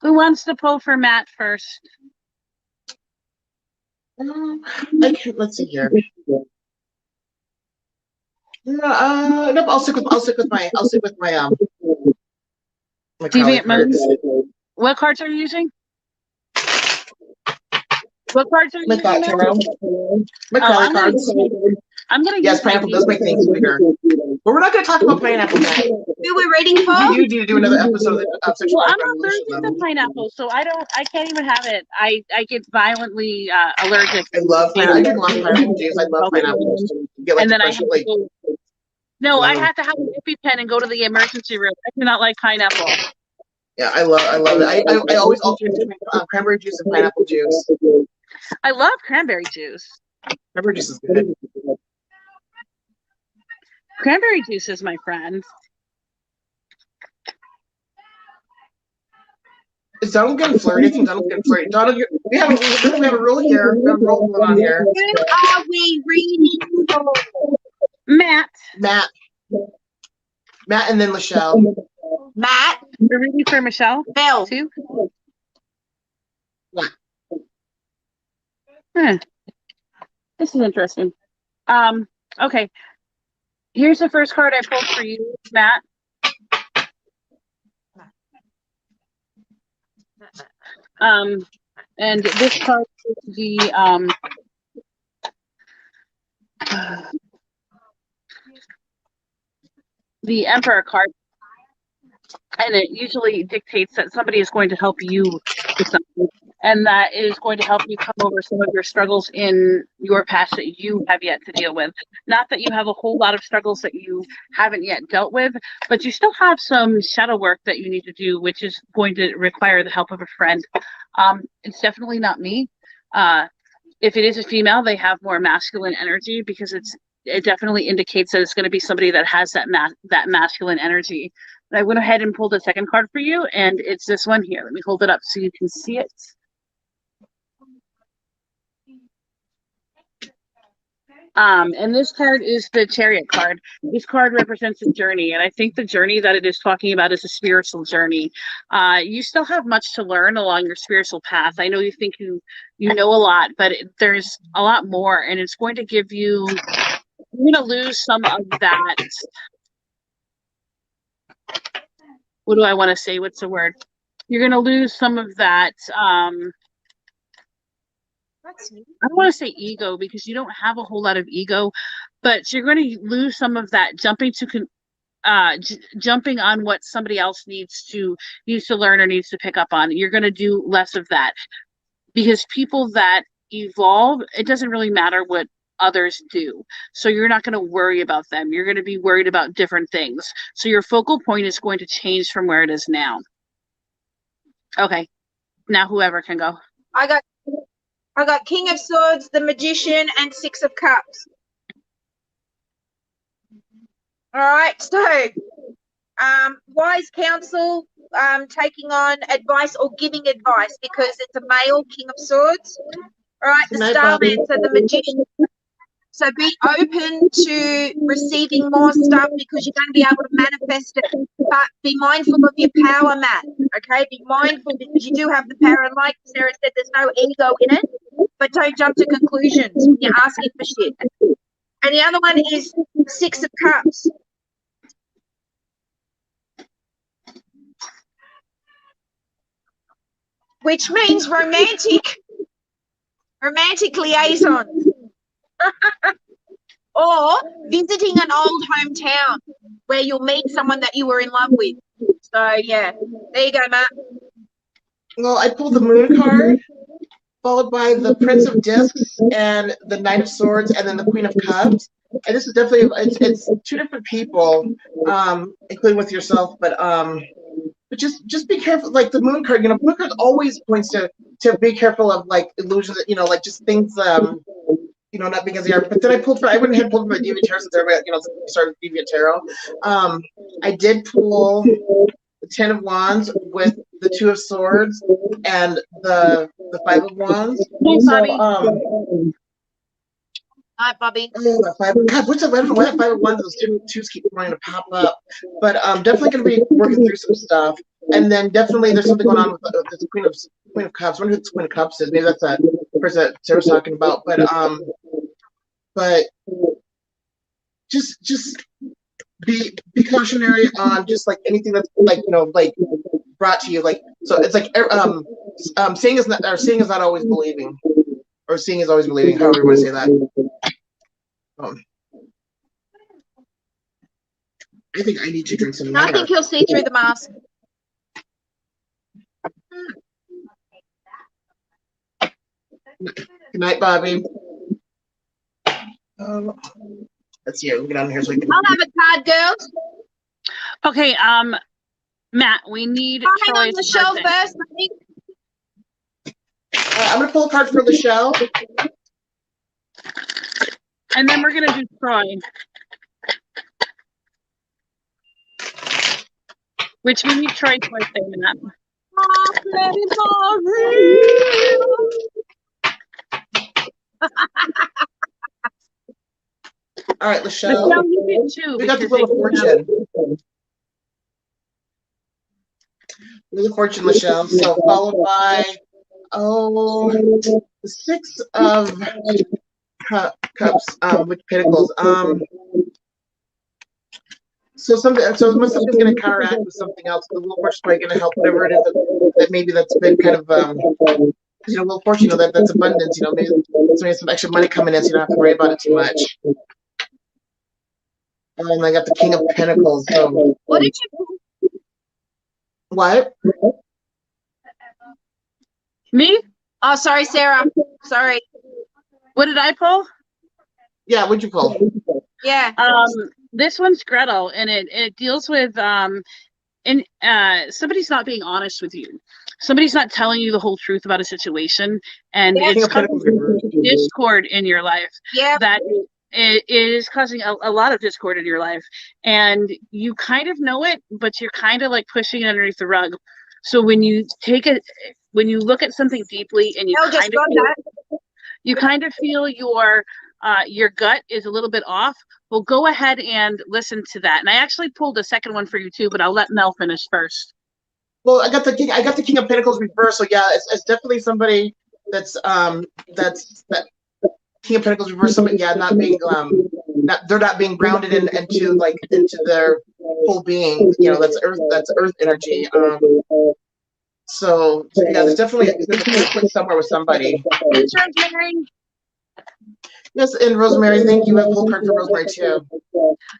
Who wants to pull for Matt first? Let's see here. Nope. I'll stick with my Deviant Moons. What cards are you using? What cards are you using? My cards. I'm gonna. Yes, pineapple does make things sweeter. But we're not going to talk about pineapple now. Who we're reading for? You need to do another episode of sexual. Well, I'm allergic to pineapple, so I can't even have it. I get violently allergic. I love pineapple. I drink a lot of pineapple juice. I love pineapple juice. And then I have I have to have an EpiPen and go to the emergency room. I do not like pineapple. Yeah, I love it. I always alternate between cranberry juice and pineapple juice. I love cranberry juice. Cranberry juice is good. Cranberry juice is my friend. Is Donald getting flirty? I think Donald's getting flirty. Donald, we have a rule here. We have a rule going on here. Who are we reading for? Matt. Matt, and then Michelle. Matt. We're reading for Michelle Mel. too. Yeah. This is interesting. Okay. Here's the first card I pulled for you, Matt. And this card is the Emperor card, and it usually dictates that somebody is going to help you with something, and that is going to help you come over some of your struggles in your past that you have yet to deal with. Not that you have a whole lot of struggles that you haven't yet dealt with, but you still have some shadow work that you need to do, which is going to require the help of a friend. It's definitely not me. If it is a female, they have more masculine energy, because it definitely indicates that it's going to be somebody that has that masculine energy. I went ahead and pulled a second card for you, and it's this one here. Let me hold it up so you can see it. And this card is the Chariot card. This card represents a journey, and I think the journey that it is talking about is a spiritual journey. You still have much to learn along your spiritual path. I know you think you know a lot, but there's a lot more, and it's going to give you, you're going to lose some of that. What do I want to say? What's the word? You're going to lose some of that. I don't want to say ego, because you don't have a whole lot of ego, but you're going to lose some of that jumping on what somebody else needs to learn or needs to pick up on. You're going to do less of that, because people that evolve, it doesn't really matter what others do. So you're not going to worry about them. You're going to be worried about different things. So your focal point is going to change from where it is now. Okay. Now whoever can go. I got King of Swords, the Magician, and Six of Cups. All right, so wise counsel, taking on advice or giving advice, because it's a male King of Swords. All right, the Starman, so the Magician. So be open to receiving more stuff, because you're going to be able to manifest it. But be mindful of your power, Matt. Okay, be mindful, because you do have the power. And like Sarah said, there's no ego in it. But don't jump to conclusions when you're asking for shit. And the other one is Six of Cups. Which means romantic liaisons. Or visiting an old hometown where you'll meet someone that you were in love with. So, yeah, there you go, Matt. Well, I pulled the Moon card, followed by the Prince of Discs and the Knight of Swords, and then the Queen of Cups. And this is definitely, it's two different people, including with yourself, but just be careful. Like the Moon card, Moon card always points to be careful of like illusions, like just things, not because they are. But then I went ahead and pulled my Deviant Tarot, since everybody, started Deviant Tarot. I did pull the Ten of Wands with the Two of Swords and the Five of Wands. Thanks, Bobby. Hi, Bobby. God, what's 11? Why that 5 of Wands? Those twos keep wanting to pop up. But definitely going to be working through some stuff. And then definitely there's something going on with the Queen of Cups. I wonder who the Queen of Cups is. Maybe that's that person that Sarah's talking about. But just be cautionary on just like anything that's like brought to you. Like, so it's like seeing is not always believing, or seeing is always believing. However you want to say that. I think I need to drink some water. I think you'll see through the mask. Good night, Bobby. Let's see. We'll get on here so we can. I'll have a card, girls. Okay. Matt, we need Hang on, Troy's Michelle birthday. first. I think. I'm gonna pull a card for Michelle. And then we're gonna do Troy. Which we need Troy's birthday, Matt. All right, Michelle. Michelle, you get two We got the because Wheel of they- Fortune. Wheel of Fortune, Michelle. So followed by the Six of Cups, with Pentacles. So something's going to counteract with something else. The Wheel of Fortune is probably going to help whatever it is that maybe that's been kind of Wheel of Fortune. That's abundance. Maybe somebody has some extra money coming in, so you don't have to worry about it too much. And then I got the King of Pentacles. So What did you? what? Me? Oh, sorry, Sarah. Sorry. What did I pull? Yeah, what'd you pull? Yeah. This one's Gretel, and it deals with somebody's not being honest with you. Somebody's not telling you the whole truth about a situation, and Yeah. it's causing discord in your life. Yeah. That it is causing a lot of discord in your life, and you kind of know it, but you're kind of like pushing it underneath the rug. So when you look at something deeply, and you kind of feel your gut is a little bit off, well, go ahead and listen to that. And I actually pulled a second one for you too, but I'll let Mel finish first. Well, I got the King of Pentacles reversed. So yeah, it's definitely somebody that's King of Pentacles reversed. Somebody, yeah, not being they're not being grounded into their whole being. That's Earth energy. So yeah, there's a conflict somewhere with somebody. Yes, and Rosemary, thank you. I pulled a card for Rosemary too.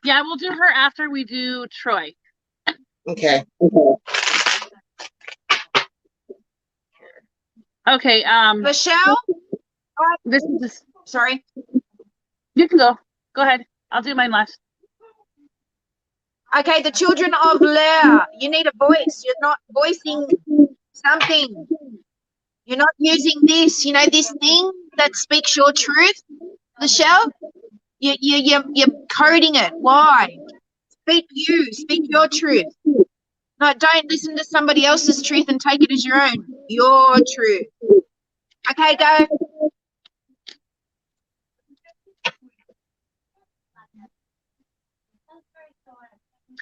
Yeah, we'll do her after we do Troy. Okay. Okay. Michelle. This is. Sorry. You can go. Go ahead. I'll do mine last. Okay, the children of Leah. You need a voice. You're not voicing something. You're not using this. This thing that speaks your truth, Michelle. You're coding it. Why? Speak your truth. No, don't listen to somebody else's truth and take it as your own. Your truth. Okay, go.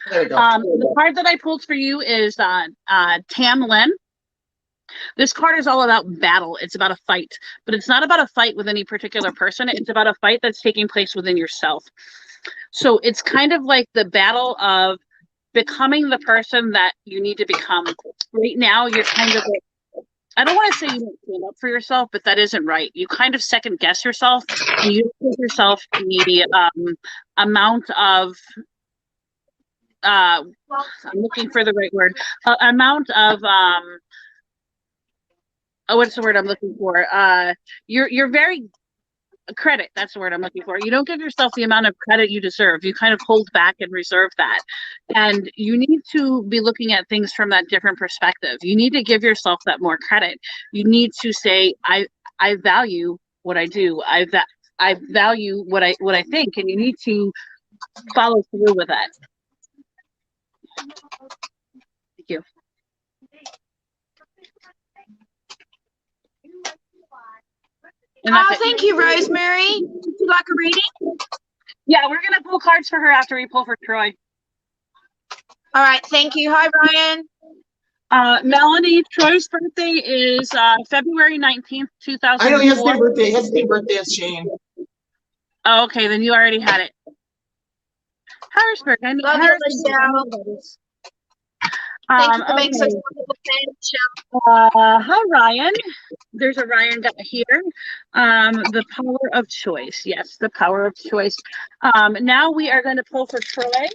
There we go. The card that I pulled for you is Tam Lin. This card is all about battle. It's about a fight, but it's not about a fight with any particular person. It's about a fight that's taking place within yourself. So it's kind of like the battle of becoming the person that you need to become. Right now, you're kind of like, I don't want to say you don't stand up for yourself, but that isn't right. You kind of second guess yourself, and you give yourself the amount of I'm looking for the right word. Amount of what's the word I'm looking for? You're very credit. That's the word I'm looking for. You don't give yourself the amount of credit you deserve. You kind of hold back and reserve that. And you need to be looking at things from that different perspective. You need to give yourself that more credit. You need to say, I value what I do. I value what I think, and you need to follow through with that. Thank you. Thank you, Rosemary. Would you like a reading? Yeah, we're going to pull cards for her after we pull for Troy. All right, thank you. Hi, Ryan. Melanie, Troy's birthday is February 19th, 2004. I know he has the same birthday. He has the same birthday as Shane. Oh, okay, then you already had it. Harrisburg. I know. Love you, Michelle. Thank you for being such a wonderful fan, Michelle. Hi, Ryan. There's a Ryan here. The power of choice. Yes, the power of choice. Now we are going to pull for Troy.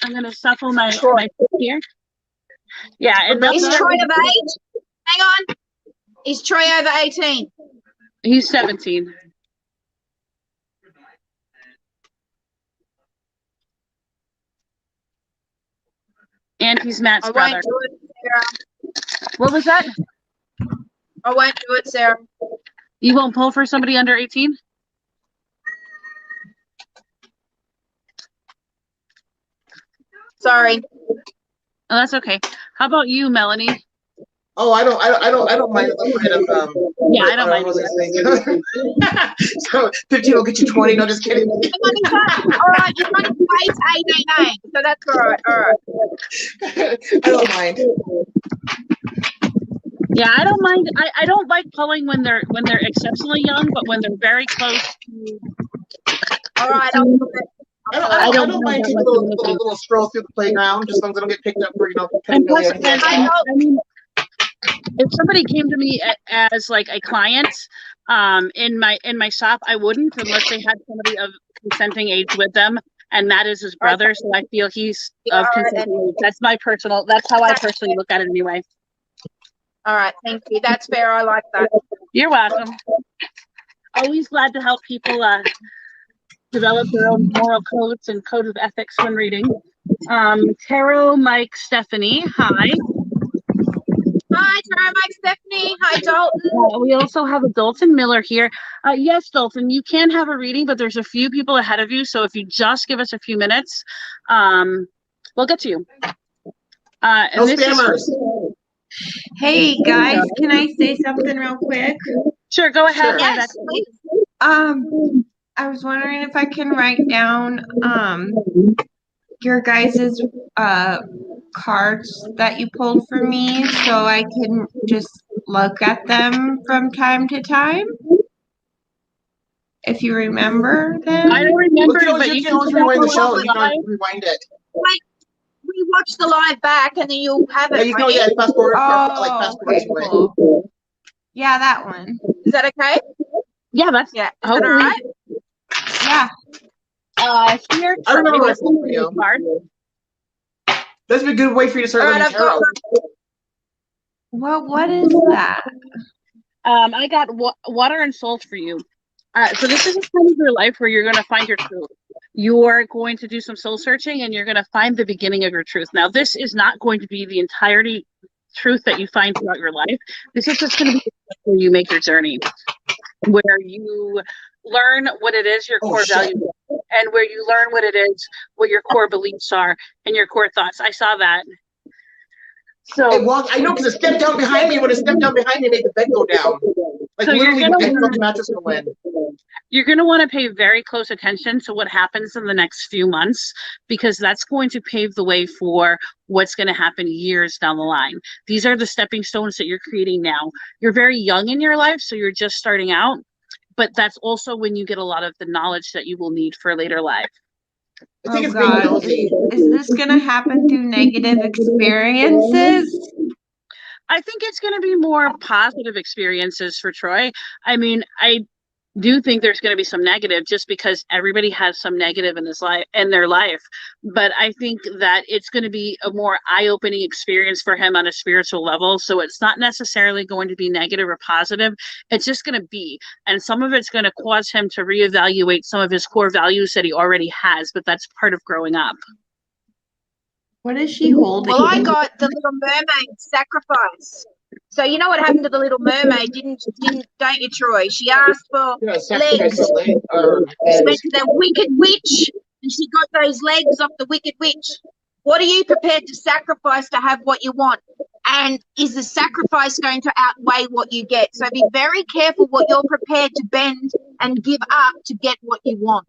I'm going to shuffle my here. Yeah. And is Troy of age? Hang on. Is Troy over 18? He's 17. And he's Matt's I brother. won't do it, Sarah. What was that? I won't do it, Sarah. You won't pull for somebody under 18? Sorry. Oh, that's okay. How about you, Melanie? Oh, I don't mind a little bit of Yeah, I don't mind. was gonna say. So 15 will get you 20. No, just kidding. All right, you've got to face 888, so that's all right. All right. I don't mind. Yeah, I don't mind. I don't like pulling when they're exceptionally young, but when they're very close to. All right, I'll do it. I don't mind taking a little stroll through the playground, just as long as I don't get picked up for And plus, pedophilia. I mean, if somebody came to me as like a client, in my shop, I wouldn't unless they had somebody of consenting age with them, and that is his brother. So I feel he's of consenting age. That's how I personally look at it anyway. All right, thank you. That's fair. I like that. You're welcome. Always glad to help people develop their own moral codes and code of ethics when reading. Tarot, Mike, Stephanie, hi. Hi, Tarot, Mike, Stephanie. Hi, Dalton. We also have a Dalton Miller here. Yes, Dalton, you can have a reading, but there's a few people ahead of you. So if you just give us a few minutes, we'll get to you. No spammers. Hey guys, can I say something real quick? Sure, go ahead. Sure. Yes, please. I was wondering if I can write down your guys's cards that you pulled for me so I can just look at them from time to time. If you remember them. I don't remember, Well, you can always rewind the show. You can rewind it. Wait, we watch the live back and then you'll have it. Yeah, you can always fast forward. Okay, cool. Yeah, that one. Is that okay? Yeah, that's Yeah. Is that all right? Yeah. Here. I remember what I pulled for you. That's a good way for you to start All right, learning I've got tarot. Well, what is that? I got water and salt for you. So this is a time of your life where you're going to find your truth. You're going to do some soul searching and you're going to find the beginning of your truth. Now, this is not going to be the entirety truth that you find throughout your life. This is just going to be where you make your journey, where you learn what it is your core values are, and where you learn what it is, what your core beliefs are, and your core thoughts. I saw that. So I know because it stepped down behind me. When it stepped down behind me, it made the bed go down. Like So literally, I felt the mattress go in. you're going to want to pay very close attention to what happens in the next few months, because that's going to pave the way for what's going to happen years down the line. These are the stepping stones that you're creating now. You're very young in your life, so you're just starting out, but that's also when you get a lot of the knowledge that you will need for later life. I think it's being nosy. Is this going to happen through negative experiences? I think it's going to be more positive experiences for Troy. I mean, I do think there's going to be some negative, just because everybody has some negative in their life. But I think that it's going to be a more eye-opening experience for him on a spiritual level. So it's not necessarily going to be negative or positive. It's just going to be, and some of it's going to cause him to reevaluate some of his core values that he already has. But that's part of growing up. What is she holding? Well, I got the Little Mermaid sacrifice. So you know what happened to the Little Mermaid, don't you, Troy? She asked for legs. She went to the Wicked Witch, and she got those legs off the Wicked Witch. What are you prepared to sacrifice to have what you want? And is the sacrifice going to outweigh what you get? So be very careful what you're prepared to bend and give up to get what you want.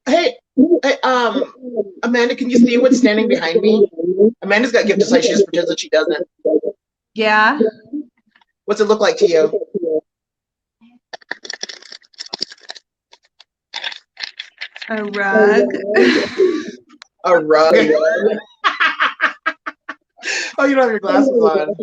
Hey, Amanda, can you see what's standing behind me? Amanda's got gift sight. She just pretends that she doesn't. Yeah. What's it look like to you? A rug. A rug. Oh, you don't have your glasses on.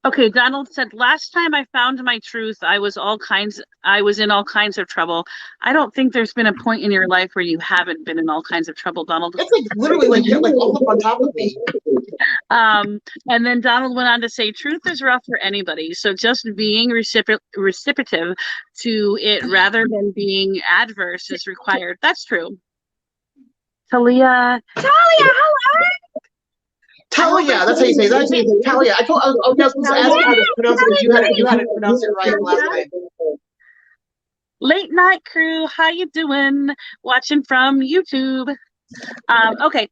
Okay, Donald said, last time I found my truth, I was in all kinds of trouble. I don't think there's been a point in your life where you haven't been in all kinds of trouble, Donald. It's like literally like you're like all up on top of me. And then Donald went on to say, truth is rough for anybody. So just being reciprocative to it rather than being adverse is required. That's true. Talia, hello. Talia, that's how you say it. That's how you say it. Talia. I was supposed to ask you how to pronounce it because you had to pronounce it right last time. Late night crew, how you doing? Watching from YouTube. Okay.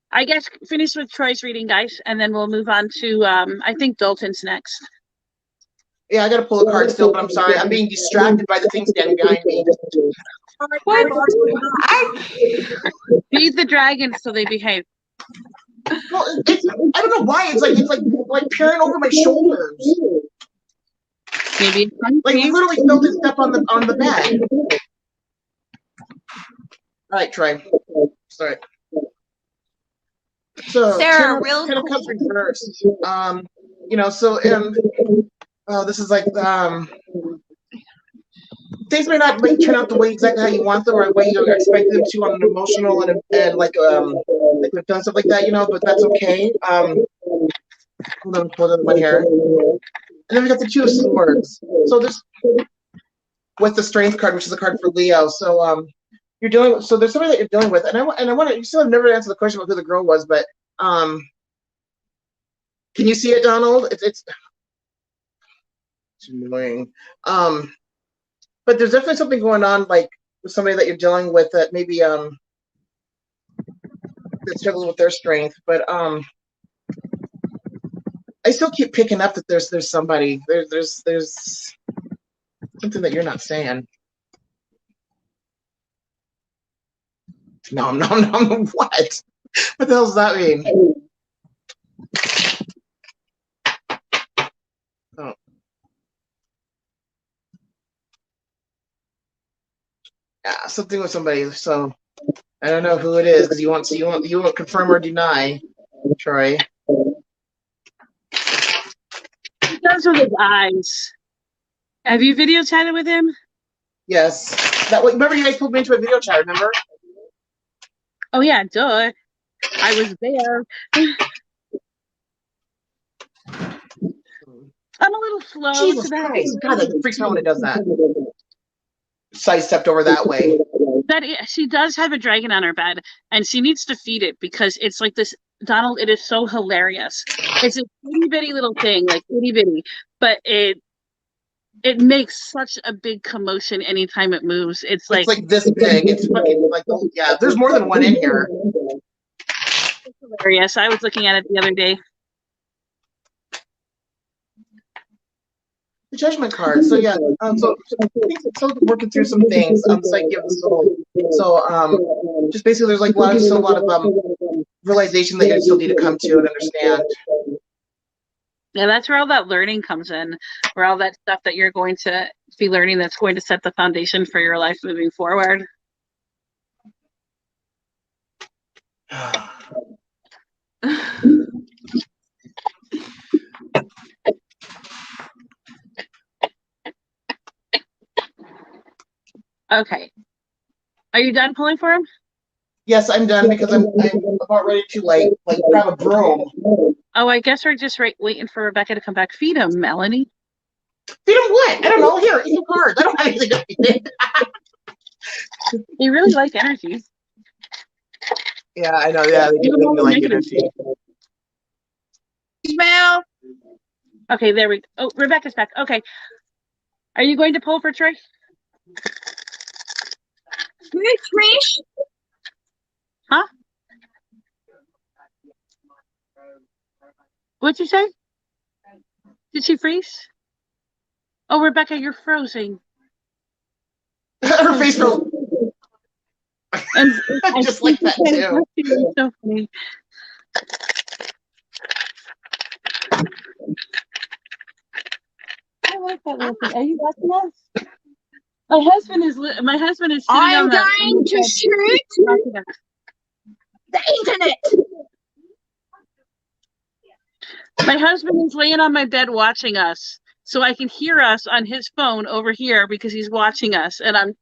I guess finish with Troy's reading, guys, and then we'll move on to I think Dalton's next. Yeah, I gotta pull a card still, but I'm sorry. I'm being distracted by the thing standing behind me. Feed the dragons so they behave. Well, I don't know why. It's like peering over my shoulders. Maybe like literally felt his step on the bed. All right, Troy. Sorry. So Sarah, real kind of comes reversed. This is like things may not turn out the way exactly how you want them or the way you expect them to on an emotional and with feeling stuff like that, but that's okay. Hold on one here. And then we got the Two of Swords. So this with the Strength card, which is a card for Leo. So you're dealing with, so there's somebody that you're dealing with, and I want to, you still have never answered the question about who the girl was, but can you see it, Donald? It's annoying. But there's definitely something going on, like with somebody that you're dealing with that maybe that struggles with their strength. But I still keep picking up that there's somebody there's something that you're not saying. No, what? What the hell does that mean? Oh. Yeah, something with somebody. So I don't know who it is because you won't confirm or deny, Troy. He does with his eyes. Have you video chatted with him? Yes. Remember you guys pulled me into a video chat, remember? Oh yeah, duh. I was there. I'm a little slow Jesus today. Christ. God, that freaks me out when it does that. Sidestepped over that way. She does have a dragon on her bed, and she needs to feed it because it's like this. Donald, it is so hilarious. It's a itty bitty little thing, like itty bitty, but it makes such a big commotion anytime it moves. It's like this big. It's fucking like, oh yeah. There's more than one in here. It's hilarious. I was looking at it the other day. The Judgment card. So yeah. So working through some things. Psyche of the soul. So just basically, there's like a lot of realization that you still need to come to and understand. Yeah, that's where all that learning comes in, where all that stuff that you're going to be learning that's going to set the foundation for your life moving forward. Okay. Are you done pulling for him? Yes, I'm done because I'm about ready to like grab a broom. Oh, I guess we're just waiting for Rebecca to come back. Feed him, Melanie. Feed him what? I don't know. Here, eat some cards. I don't have anything to feed him. They really like energy. Yeah, I know. Yeah, they do like energy. Smell. Okay, there we go. Oh, Rebecca's back. Okay. Are you going to pull for Trish? Trish? Huh? What'd you say? Did she freeze? Oh, Rebecca, you're frozen. Her face froze. And just like that too. It's so funny. I like that little thing. Are you watching us? My husband is sitting I'm on going to shoot the internet. My husband is laying on my bed watching us, so I can hear us on his phone over here because he's watching us, and I'm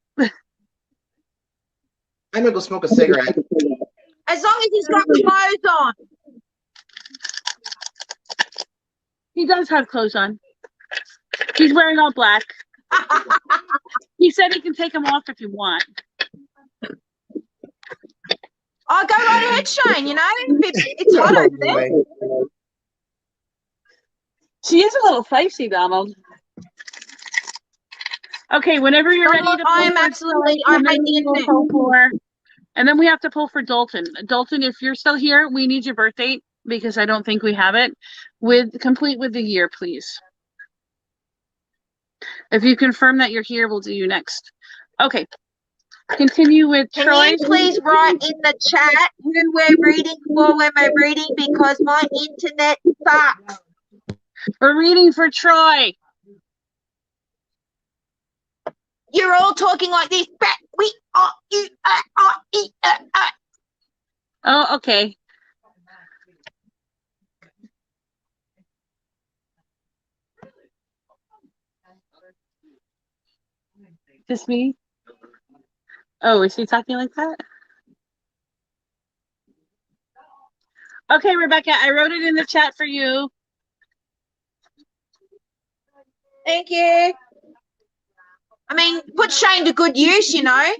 gonna go smoke a cigarette. As long as he's got clothes on. He does have clothes on. He's wearing all black. He said he can take them off if you want. Oh, go right ahead, Shane. You know, it's hot over there. She is a little feisty, Donald. Okay, whenever you're ready to pull I am for absolutely. Troy, I hate the we'll internet. pull for, and then we have to pull for Dalton. Dalton, if you're still here, we need your birth date because I don't think we have it. Complete with the year, please. If you confirm that you're here, we'll do you next. Okay. Continue with Can Troy. you please write in the chat who we're reading for when we're reading, because my internet sucks. We're reading for Troy. You're all talking like this. We are you Oh, okay. Just me? Oh, is he talking like that? Okay, Rebecca, I wrote it in the chat for you. Thank you. I mean, put Shane to good use, you know.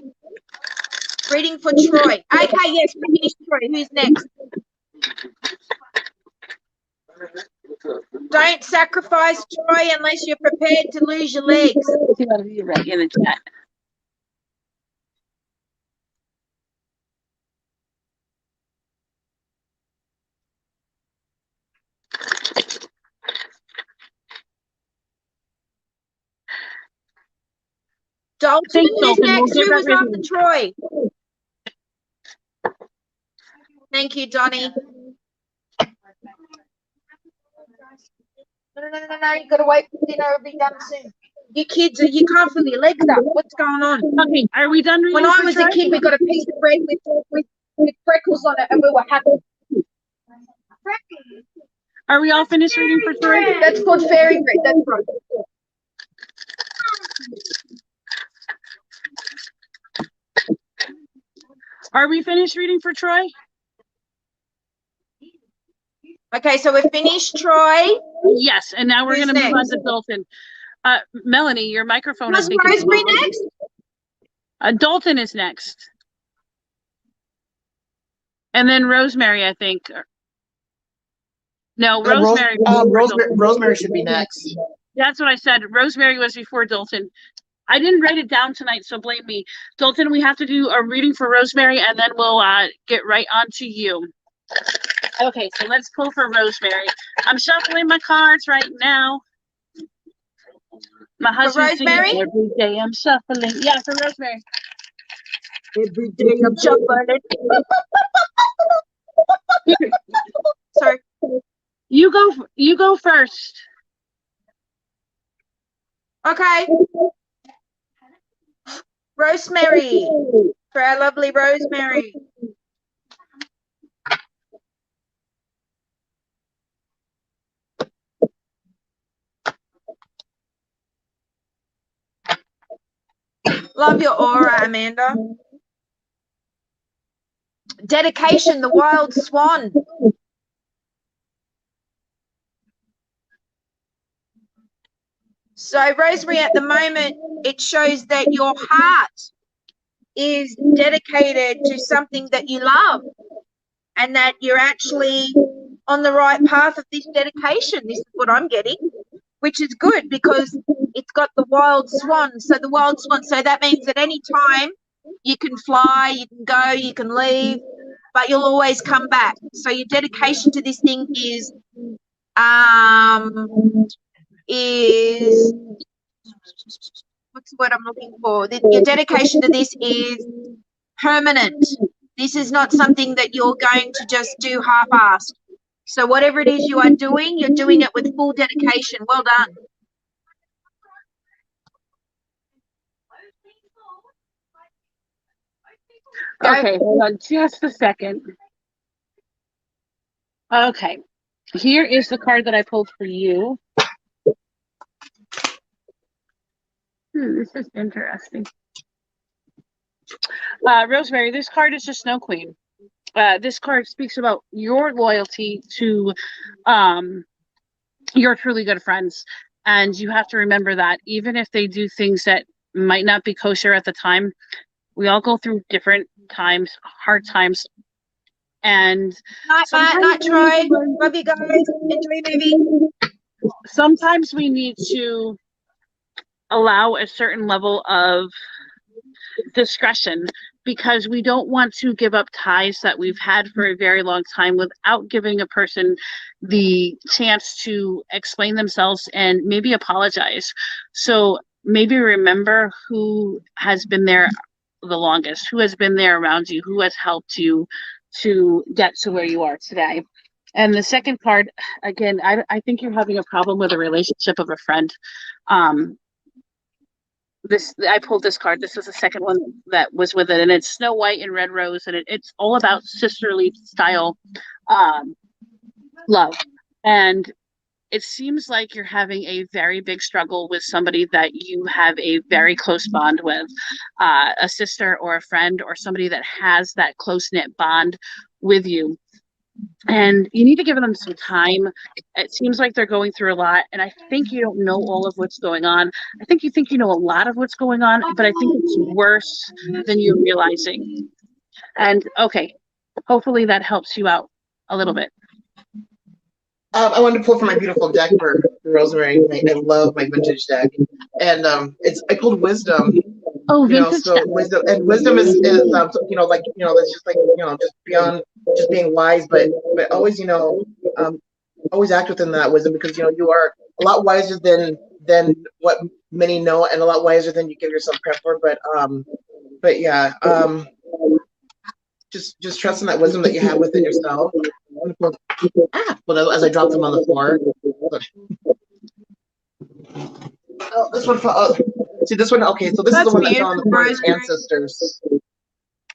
Reading for Troy. Okay, yes, we finished Troy. Who's next? Don't sacrifice Troy unless you're prepared to lose your legs. You right in the chat. Dalton, Thanks, who's Dalton. We'll next? get Who that was ready. after Troy? Thank you, Donnie. No, you gotta wait for dinner, it'll be done soon. You kids, you can't fill your legs up. What's going on? Okay, are we done reading When I for was Troy? a kid, we got a piece of bread with freckles on it, and we were happy. Are we all finished reading for Troy? That's called fairy bread. That's right. Are we finished reading for Troy? Okay, so we're finished, Troy. Yes, and now we're Who's going to move on next? to Dalton. Melanie, your microphone. I Was think is Rosemary low. next? Dalton is next, and then Rosemary, I think. No, Rosemary. Rosemary should be next. That's what I said. Rosemary was before Dalton. I didn't write it down tonight, so blame me. Dalton, we have to do a reading for Rosemary, and then we'll get right on to you. Okay, so let's pull for Rosemary. I'm shuffling my cards right now. My husband's singing Rosemary? every day I'm shuffling. Yeah, for Rosemary. Every day I'm shuffling. Sorry. You go first. Okay. Rosemary. For our lovely Rosemary. Love your aura, Amanda. Dedication, the wild swan. So, Rosemary, at the moment, it shows that your heart is dedicated to something that you love and that you're actually on the right path of this dedication. This is what I'm getting, which is good because it's got the wild swan. So the wild swan, so that means at any time you can fly, you can go, you can leave, but you'll always come back. So your dedication to this thing is what's the word I'm looking for? Your dedication to this is permanent. This is not something that you're going to just do half-assed. So whatever it is you are doing, you're doing it with full dedication. Well done. Okay, hold on just a second. Okay, here is the card that I pulled for you. This is interesting. Rosemary, this card is the Snow Queen. This card speaks about your loyalty to you're truly good friends. And you have to remember that even if they do things that might not be kosher at the time, we all go through different times, hard times. And Night, Matt. Night, Troy. Love you guys. Enjoy your movie. sometimes we need to allow a certain level of discretion because we don't want to give up ties that we've had for a very long time without giving a person the chance to explain themselves and maybe apologize. So maybe remember who has been there the longest, who has been there around you, who has helped you to get to where you are today. And the second card, again, I think you're having a problem with a relationship of a friend. I pulled this card. This is the second one that was with it, and it's Snow White and Red Rose, and it's all about sisterly style love. And it seems like you're having a very big struggle with somebody that you have a very close bond with, a sister or a friend or somebody that has that close-knit bond with you. And you need to give them some time. It seems like they're going through a lot, and I think you don't know all of what's going on. I think you know a lot of what's going on, but I think it's worse than you're realizing. And okay, hopefully that helps you out a little bit. I wanted to pull from my beautiful deck for Rosemary. I love my vintage deck, and I pulled Wisdom. Oh, You know, vintage so deck. wisdom is you know, like, you know, that's just like, you know, just beyond just being wise, but always, you know, always act within that wisdom, because you know you are a lot wiser than what many know, and a lot wiser than you give yourself credit for. But yeah, just trust in that wisdom that you have within yourself. Well, as I drop them on the floor. Oh, this one. See this one. Okay, so this is the one that fell on the floor. Ancestors.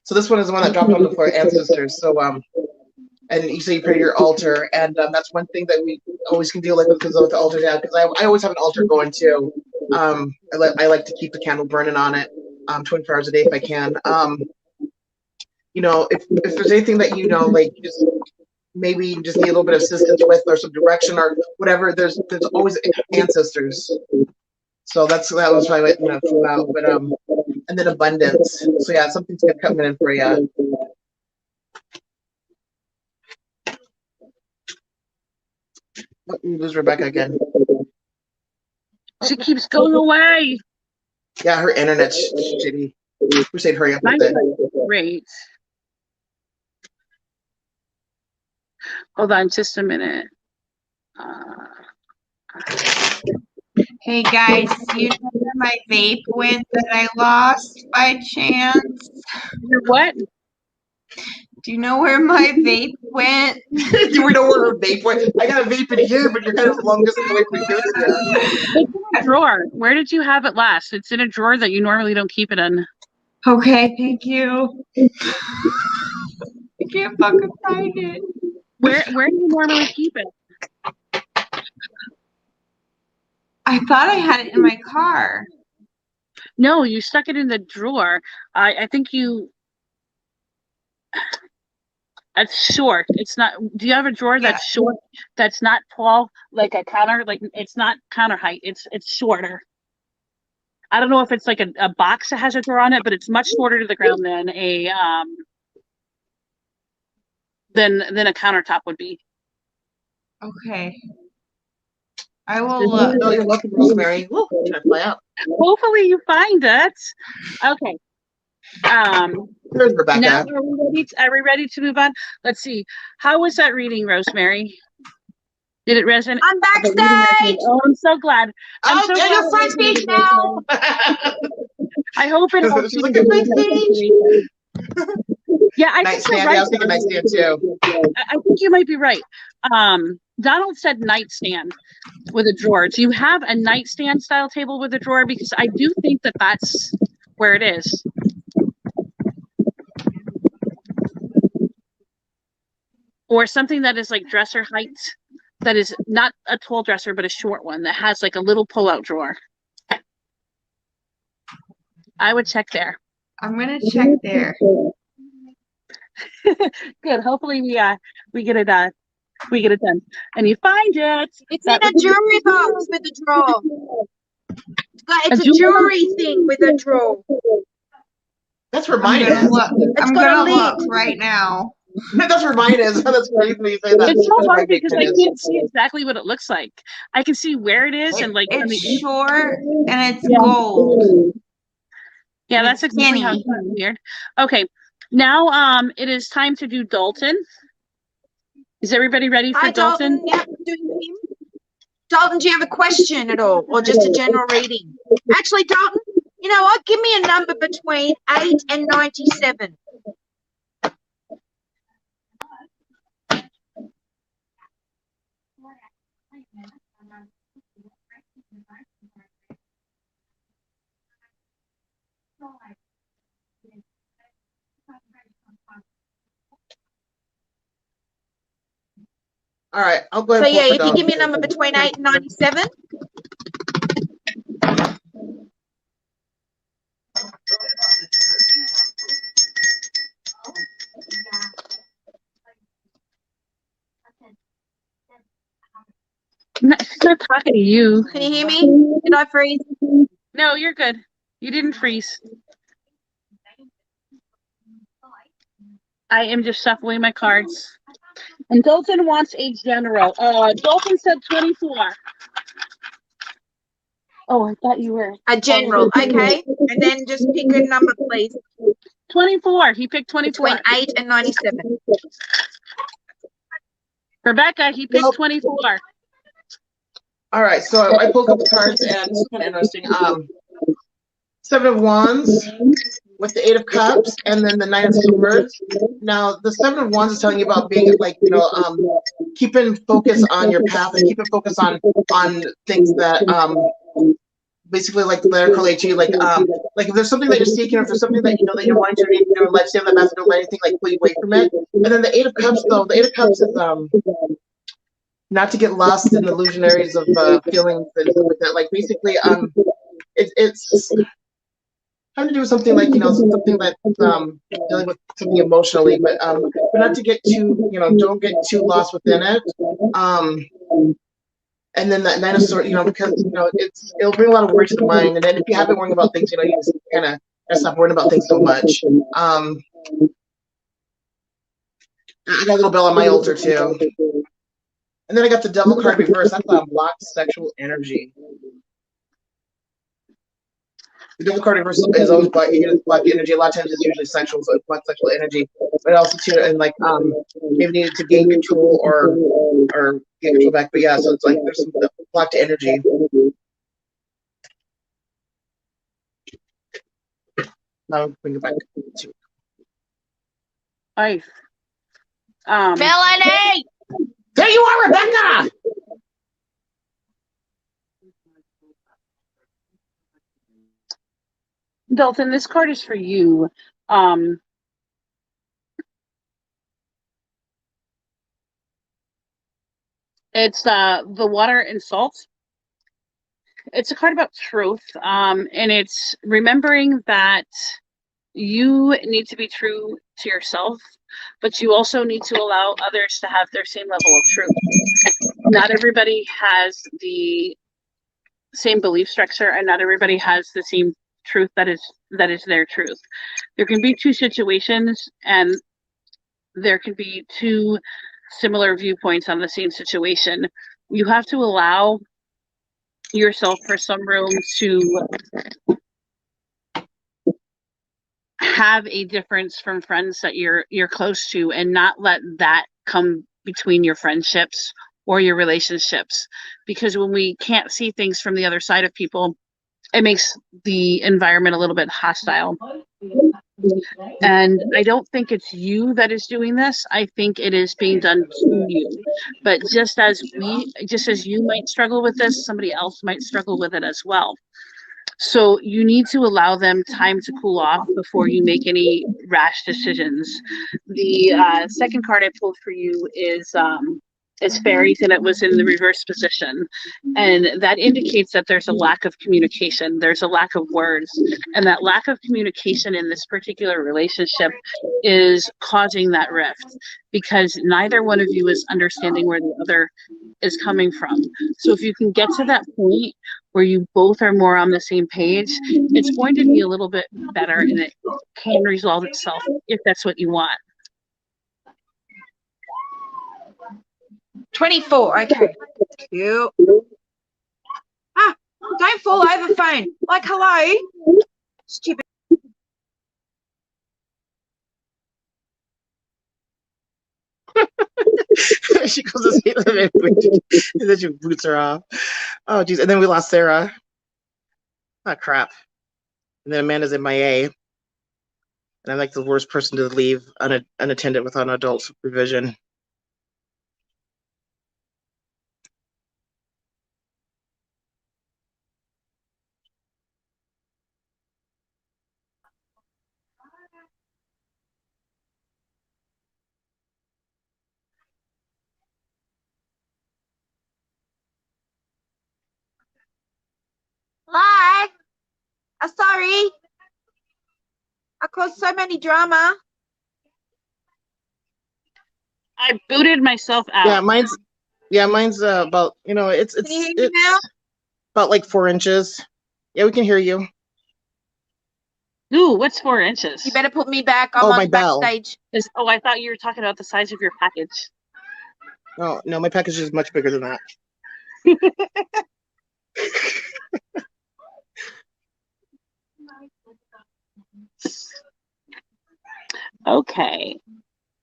So this one is the one that dropped on the floor. Ancestors. So and you say you pray to your altar, and that's one thing that we always can deal with because of the altar now. Because I always have an altar going too. I like to keep the candle burning on it, 24 hours a day if I can. You know, if there's anything that you know, like just maybe just need a little bit of assistance with, or some direction or whatever, there's always ancestors. So that was why I flew out. But and then abundance. So yeah, something's good coming in for you. Oh, we lose Rebecca again. She keeps going away. Yeah, her internet's shitty. We said hurry up with it. Great. Hold on just a minute. Hey guys, do you know where my vape went that I lost by chance? Your what? Do you know where my vape went? Do you know where her vape went? I got a vape in here, but you're kind of long distance away from here. It's in a drawer. Where did you have it last? It's in a drawer that you normally don't keep it in. Okay, thank you. I can't fucking find it. Where do you normally keep it? I thought I had it in my car. No, you stuck it in the drawer. I think you. It's short. It's not. Do you have a drawer that's short? That's not tall, like a counter. Like it's not counter height. It's shorter. I don't know if it's like a box that has a drawer on it, but it's much shorter to the ground than a countertop would be. Okay. I will look. No, you're welcome, Rosemary. Woo, trying to fly out. Hopefully you find it. Okay. There's Rebecca. Now are we ready to move on? Let's see. How was that reading, Rosemary? Did it resonate? I'm backstage. Oh, I'm so glad. I'm so glad you're front stage now. I hope it helps. She's like, backstage. Yeah, I think Nightstand. you're right. Yeah, I was thinking nightstand too. I think you might be right. Donald said nightstand with a drawer. Do you have a nightstand style table with a drawer? Because I do think that that's where it is. Or something that is like dresser height, that is not a tall dresser, but a short one that has like a little pull-out drawer. I would check there. I'm gonna check there. Good. Hopefully we get it We get it done. And you find it. It's in a jewelry box with a drawer. It's a jewelry thing with a drawer. That's where I'm mine gonna is. look. It's I'm got a gonna look lid. right now. That's where mine is. That's crazy when you say that. It's so That's where my hard because I Bitcoin is. can't see exactly what it looks like. I can see where it is and like on It's the short and it's Yeah. gold. Yeah, and that's it's exactly how it's skinny. weird. Okay. Now it is time to do Dalton. Is everybody ready for Hi, Dalton. Yep, doing him. Dalton, do you have a question at all, or just a general reading? Actually, Dalton, you know what? Give me a number between 8 and 97. All right, I'll go So ahead and yeah, pull for if you give me a Dalton. number between 8 and 97. She's not talking to you. Can you hear me? Did I freeze? No, you're good. You didn't freeze. I am just shuffling my cards. And Dalton wants a general. Dalton said 24. Oh, I thought you were. A general, okay. And then just pick a number, please. 24. He picked 24. Between 8 and 97. Rebecca, he picked Nope. 24. All right, so I pulled a couple cards, and it's kind of interesting. Seven of Wands with the Eight of Cups, and then the Nine of Swords. Now, the Seven of Wands is telling you about being like, keeping focus on your path and keeping focus on things that basically like that are correlated to you. Like if there's something that you're seeking, or if there's something that that you're wanting to do in life, stay on that path, don't let anything like pull you away from it. And then the Eight of Cups, though, the Eight of Cups is not to get lost in the illusionaries of feelings and stuff like that. Like basically, it's having to do with something like something that dealing with something emotionally, but not to get too don't get too lost within it. And then that Nine of Swords, because it'll bring a lot of worry to the mind. And then if you have been worrying about things, you just kind of stop worrying about things so much. I got a little bell on my altar too. And then I got the Devil card reversed. That's blocked sexual energy. The Devil card reversed is always blocked energy. A lot of times it's usually sexual, so it's blocked sexual energy. But also too, and like maybe needed to gain control or get control back. But yeah, so it's like there's some blocked energy. Now bring it back to Nice. Melanie! there you are, Rebecca! Dalton, this card is for you. It's the water and salt. It's a card about truth, and it's remembering that you need to be true to yourself, but you also need to allow others to have their same level of truth. Not everybody has the same belief structure, and not everybody has the same truth that is their truth. There can be two situations, and there can be two similar viewpoints on the same situation. You have to allow yourself for some room to have a difference from friends that you're close to, and not let that come between your friendships or your relationships. Because when we can't see things from the other side of people, it makes the environment a little bit hostile. And I don't think it's you that is doing this. I think it is being done to you. But just as you might struggle with this, somebody else might struggle with it as well. So you need to allow them time to cool off before you make any rash decisions. The second card I pulled for you is It's fairies, and it was in the reverse position. And that indicates that there's a lack of communication. There's a lack of words. And that lack of communication in this particular relationship is causing that rift because neither one of you is understanding where the other is coming from. So if you can get to that point where you both are more on the same page, it's going to be a little bit better and it can resolve itself if that's what you want. 24. Okay. Cute. Ah, don't fall over, phone. Like, hello. Stupid. She goes to say that and then she boots her off. Oh, geez. And then we lost Sarah. Oh, crap. And then Amanda's MIA. And I'm like the worst person to leave unattended without adult supervision. Live. I'm sorry. I caused so many drama. I booted myself out. Yeah, mine's about, it's Can you hear me now? about like 4 inches. Yeah, we can hear you. Ooh, what's 4 inches? You better put me back. I'm Oh, my on bell. backstage. Oh, I thought you were talking about the size of your package. Oh, no, my package is much bigger than that. Okay.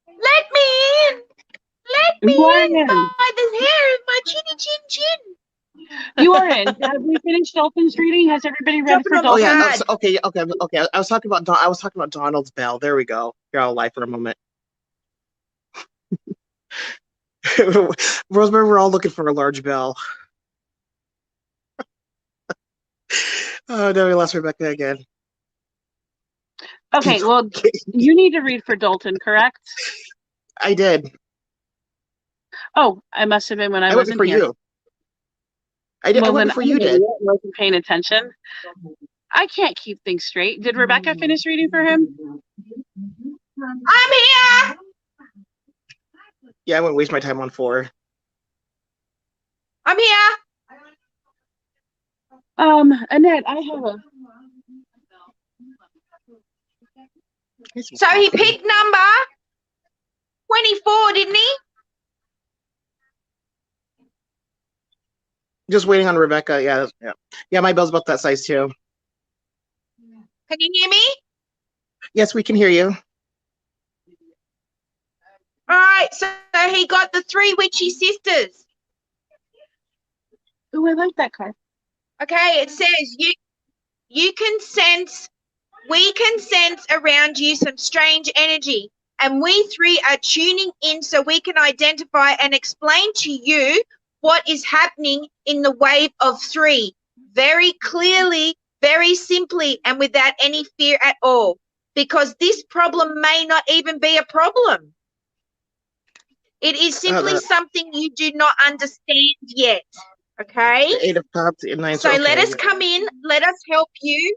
Let me in. Let me You are in in. by the hair of my chinny chin chin. You are in. Have we finished Dalton's reading? Has everybody read Drop for it on Oh Dalton? yeah. God. Okay. I was talking about Donald's bell. There we go. Here, I'll lie for a moment. Rosemary, we're all looking for a large bell. Oh no, we lost Rebecca again. Okay, well, you need to read for Dalton, correct? I did. Oh, I must have been when I went wasn't for here. you. I did. Well, I went then before you did. wasn't paying attention. I can't keep things straight. Did Rebecca finish reading for him? I'm here. Yeah, I wouldn't waste my time on 4. I'm here. Annette, I have a. So he picked number 24, didn't he? Just waiting on Rebecca. Yeah. My bell's about that size too. Can you hear me? Yes, we can hear you. All right. So he got the 3 witchy sisters. Oh, I like that card. Okay. It says you can sense. We can sense around you some strange energy, and we 3 are tuning in so we can identify and explain to you what is happening in the wave of 3 very clearly, very simply, and without any fear at all, because this problem may not even be a problem. It is simply something you do not understand yet. Okay? The 8 of Cups and 9. So let us come in, let us help you,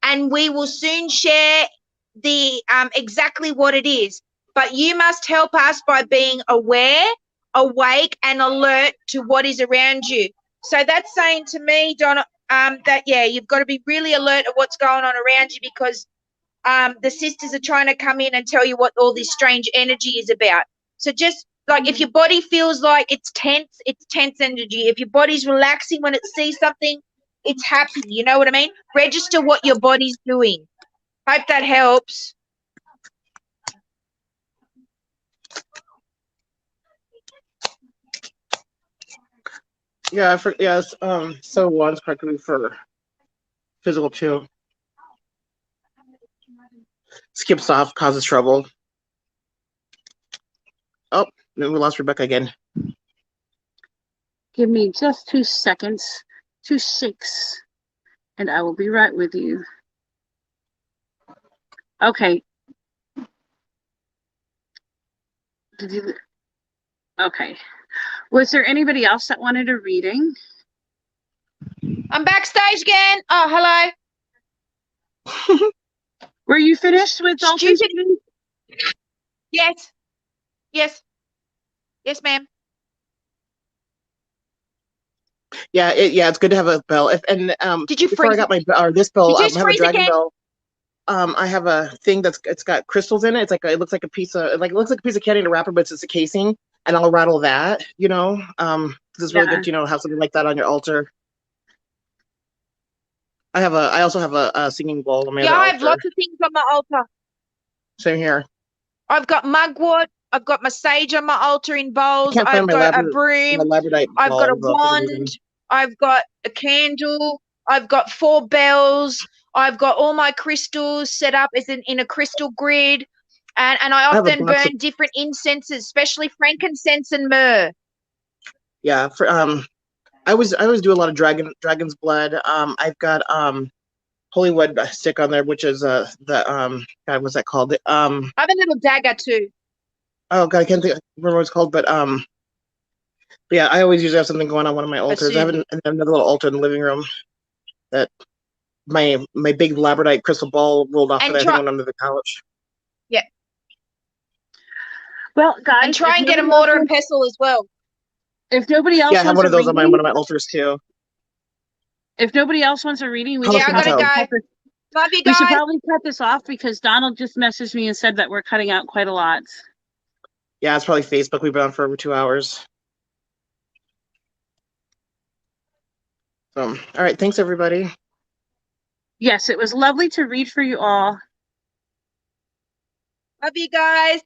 and we will soon share the exactly what it is. But you must help us by being aware, awake, and alert to what is around you. So that's saying to me, Donna, that you've got to be really alert at what's going on around you, because the sisters are trying to come in and tell you what all this strange energy is about. So just like if your body feels like it's tense energy. If your body's relaxing when it sees something, it's happy. You know what I mean? Register what your body's doing. Hope that helps. Yeah, yes. So one's correctly for physical too. Skips off, causes trouble. Oh, then we lost Rebecca again. Give me just 2 seconds, 2 shakes, and I will be right with you. Okay. Okay. Was there anybody else that wanted a reading? I'm backstage again. Oh, hello. Were you finished with all these Stupid. readings? Yes. Yes. Yes, ma'am. Yeah, it's good to have a bell. Did you Before I freeze got this bell, Did you I have a freeze dragon again? bell. I have a thing it's got crystals in it. It looks like a piece of candy in a wrapper, but it's just a casing, and I'll rattle that. You know, 'cause it's really good, have something like that on your altar. I also have a singing bowl on my Yeah, other I have altar. lots of things on my altar. Same here. I've got mugwort. I've got my sage on my altar in bowls. Can't I've find got a broom. my labradorite I've got a ball, though, for some reason. wand. I've got a candle. I've got 4 bells. I've got all my crystals set up as in a crystal grid. And I have a often box burn different incenses, especially frankincense and myrrh. Yeah, I always do a lot of dragon's blood. I've got holy wood stick on there, which is God, what's that called? I have a little dagger too. Oh God, I can't remember what it's called, but yeah, I always usually have something going on one of my altars. I have another little altar in the living room that my big labradorite crystal ball rolled off, and I think went under the couch. Yeah. Well, guys, and try and get a mortar and pestle as well. If nobody else, yeah, I have one of those on one of my altars too. If nobody else wants a reading, I gotta go. Love you guys. We should probably cut this off because Donald just messaged me and said that we're cutting out quite a lot. Yeah, it's probably Facebook. We've been on for over 2 hours. So, all right, thanks everybody. Yes, it was lovely to read for you all. Love you guys.